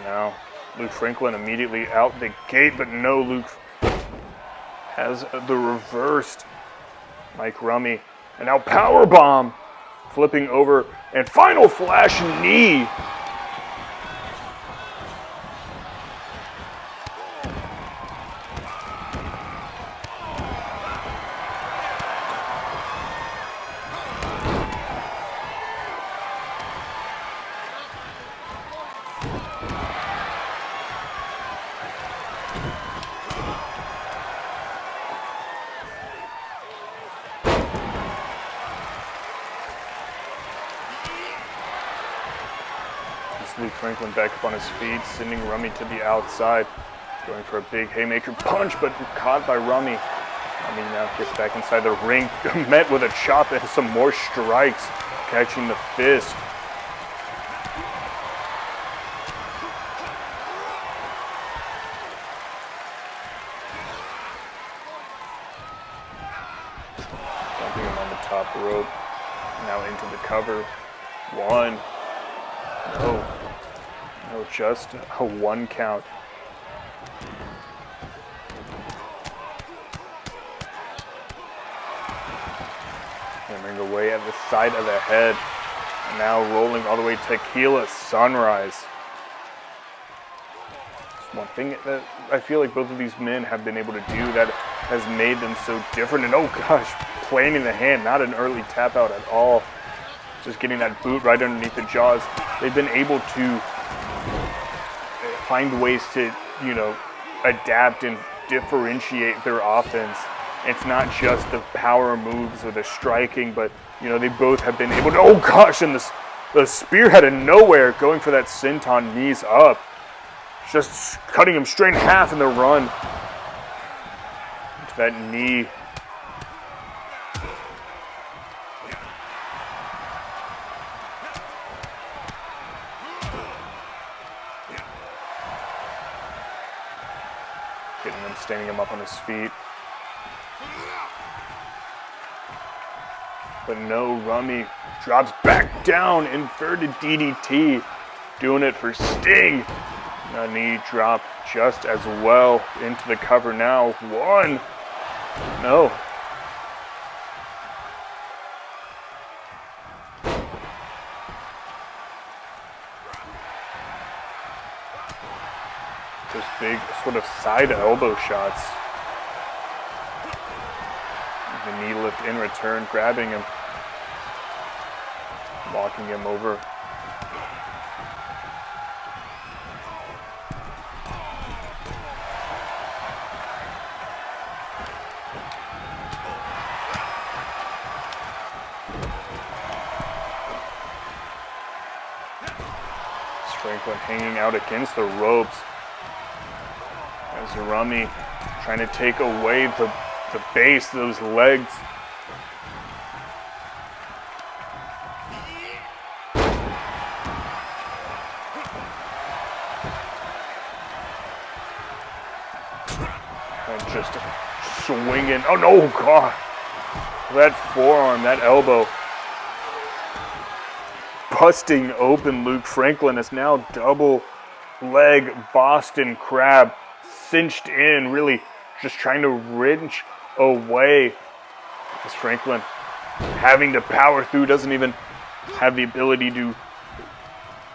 Now, Luke Franklin immediately out the gate, but no, Luke has the reversed Mike Rummy. And now powerbomb, flipping over, and final flash knee. Luke Franklin back up on his feet, sending Rummy to the outside, going for a big haymaker punch, but caught by Rummy. Rummy now gets back inside the ring, met with a chop and some more strikes, catching the fist. Dumping him on the top rope, now into the cover. One. No, just a 1 count. Hammering away at the side of the head. Now rolling all the way to Tequila Sunrise. One thing that I feel like both of these men have been able to do that has made them so different. And oh gosh, planting the hand, not an early tap out at all. Just getting that boot right underneath the jaws. They've been able to find ways to, adapt and differentiate their offense. It's not just the power moves or the striking, but, they both have been able to, oh gosh, and the spear out of nowhere, going for that senton knees up. Just cutting him straight in half in the run. Into that knee. Getting him, standing him up on his feet. But no, Rummy drops back down, inverted DDT. Doing it for Sting. A knee drop just as well into the cover now. One. No. Those big sort of side elbow shots. The knee lift in return, grabbing him, walking him over. Franklin hanging out against the ropes. As Rummy trying to take away the base, those legs. And just swinging. Oh no, God. That forearm, that elbow. Busting open Luke Franklin is now double leg Boston Crab, cinched in, really just trying to wrench away. As Franklin having to power through, doesn't even have the ability to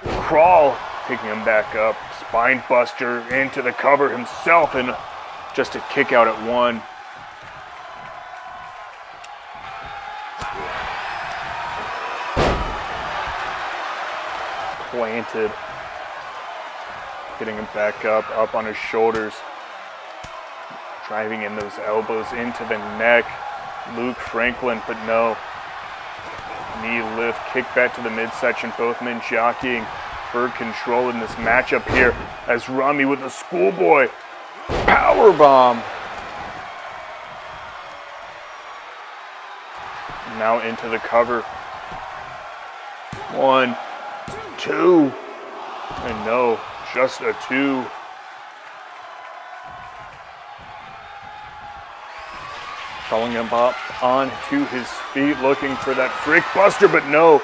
crawl, picking him back up. Spine buster into the cover himself, and just a kick out at one. Planted, getting him back up on his shoulders, driving in those elbows into the neck. Luke Franklin, but no. Knee lift, kick back to the midsection, both men jockeying for control in this matchup here as Rummy with a schoolboy powerbomb. Now into the cover. 1, 2, and no, just a 2. Calling him up onto his feet, looking for that frick buster, but no.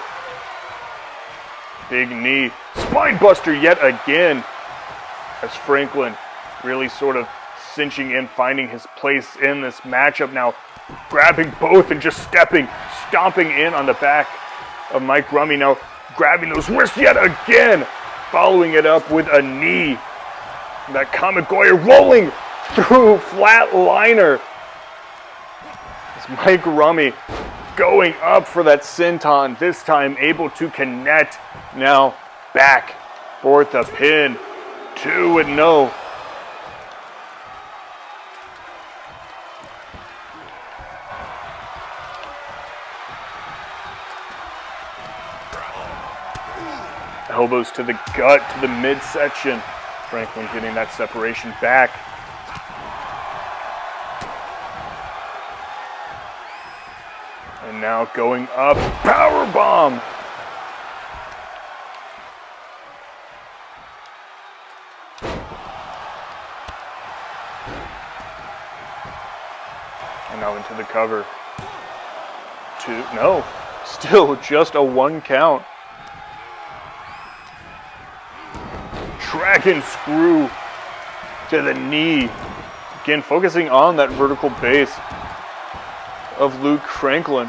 Big knee. Spine buster yet again. As Franklin really sort of cinching in, finding his place in this matchup now. Grabbing both and just stomping in on the back of Mike Rummy. Now grabbing those wrists yet again. Following it up with a knee. That Kamigoye rolling through flatliner. Mike Rummy going up for that senton, this time able to connect. Now back for the pin. 2-0. Elbows to the gut, to the midsection. Franklin getting that separation back. And now going up, powerbomb. And now into the cover. 2, no, still just a 1 count. Dragon screw to the knee. Again, focusing on that vertical base of Luke Franklin.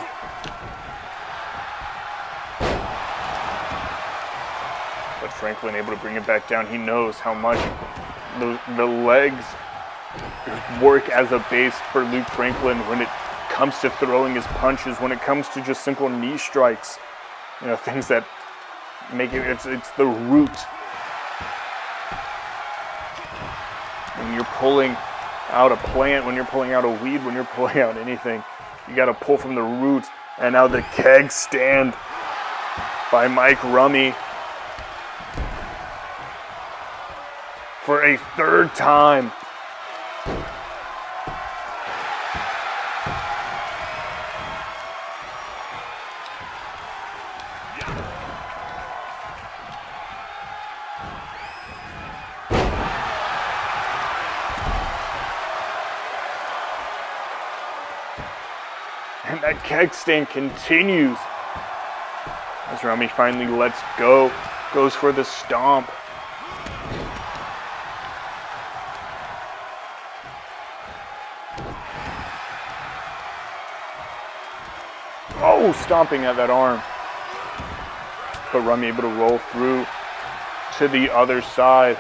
But Franklin able to bring it back down. He knows how much the legs work as a base for Luke Franklin when it comes to throwing his punches, when it comes to just simple knee strikes. You know, things that make it, it's the root. When you're pulling out a plant, when you're pulling out a weed, when you're pulling out anything, you got to pull from the root. And now the keg stand by Mike Rummy for a 3rd time. And that keg stand continues as Rummy finally lets go, goes for the stomp. Oh, stomping at that arm. But Rummy able to roll through to the other side,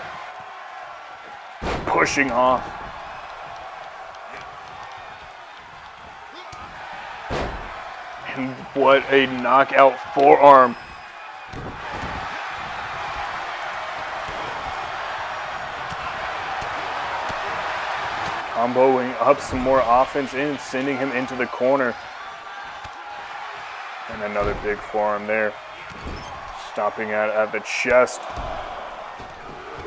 pushing off. And what a knockout forearm. Comboing up some more offense in, sending him into the corner. And another big forearm there. Stopping at the chest.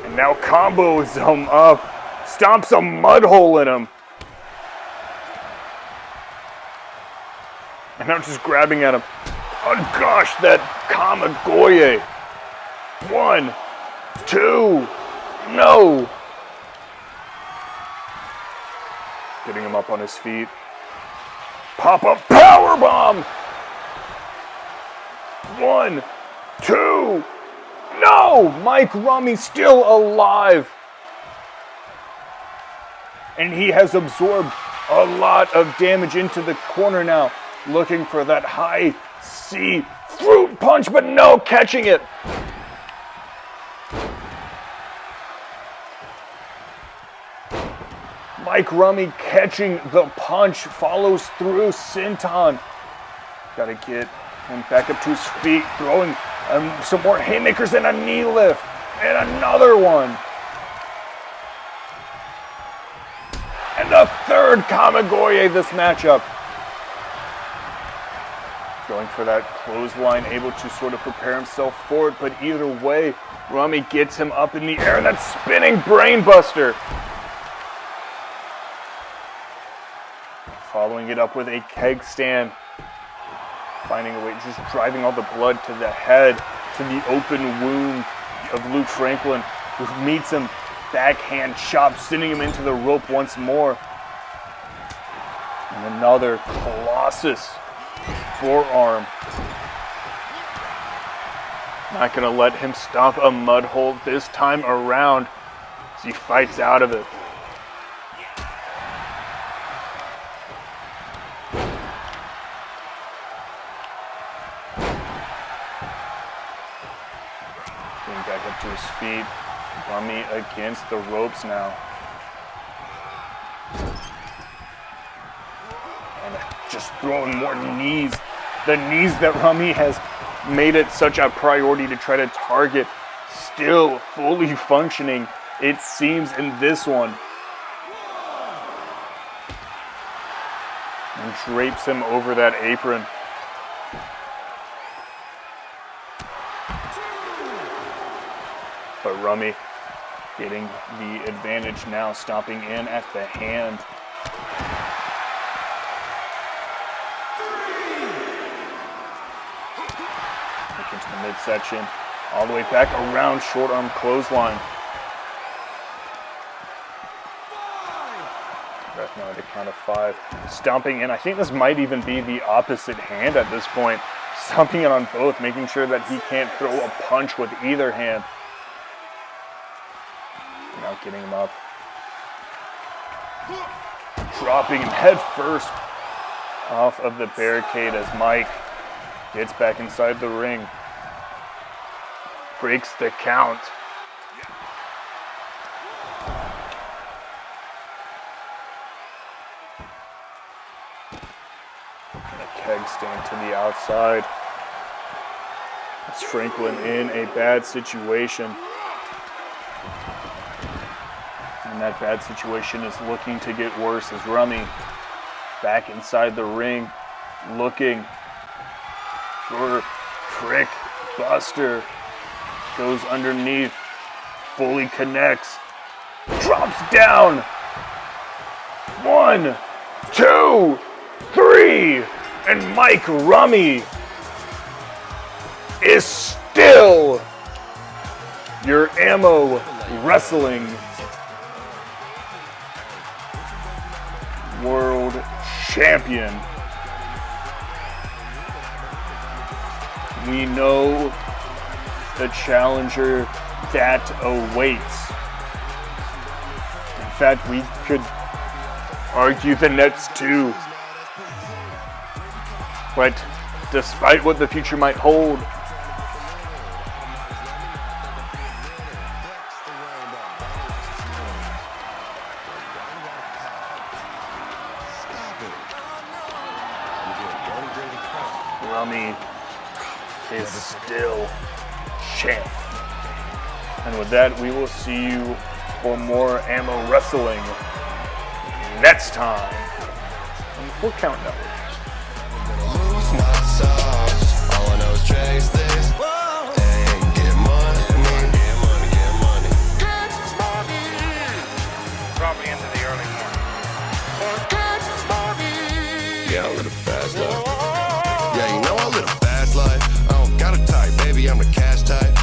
And now combos him up. Stomps a mud hole in him. And now just grabbing at him. Oh gosh, that Kamigoye. 1, 2, no. Getting him up on his feet. Pop-up powerbomb. 1, 2, no. Mike Rummy still alive. And he has absorbed a lot of damage into the corner now. Looking for that high C fruit punch, but no, catching it. Mike Rummy catching the punch, follows through senton. Gotta get him back up to his feet, throwing some more haymakers and a knee lift, and another one. And the 3rd Kamigoye this matchup. Going for that clothesline, able to sort of prepare himself for it, but either way, Rummy gets him up in the air, and that spinning brainbuster. Following it up with a keg stand. finding a way, just driving all the blood to the head, to the open wound of Luke Franklin, who meets him, backhand chop, sending him into the rope once more. And another Colossus forearm. Not gonna let him stomp a mud hole this time around as he fights out of it. Getting back up to his feet. Rummy against the ropes now. And just throwing more knees. The knees that Rummy has made it such a priority to try to target, still fully functioning, it seems, in this one. And drapes him over that apron. But Rummy getting the advantage now, stomping in at the hand. Into the midsection, all the way back around, short arm clothesline. Ref now at a count of 5. Stomping in, I think this might even be the opposite hand at this point. Stomping in on both, making sure that he can't throw a punch with either hand. Now getting him up. Dropping him head first off of the barricade as Mike gets back inside the ring. Breaks the count. And a keg stand to the outside. It's Franklin in a bad situation. And that bad situation is looking to get worse as Rummy back inside the ring, looking for Crick Buster. Goes underneath, fully connects, drops down. 1, 2, 3, and Mike Rummy is still your AMO Wrestling World Champion. We know the challenger that awaits. In fact, we could argue the Nets too. But despite what the future might hold, Rummy is still champ. And with that, we will see you for more AMO Wrestling next time on Full Count Network. Lose my sauce. All I know is chase this and get money. Probably into the early morning. Yeah, I live a fast life. Yeah, you know I live a fast life. I don't got a type, baby, I'm the cash type.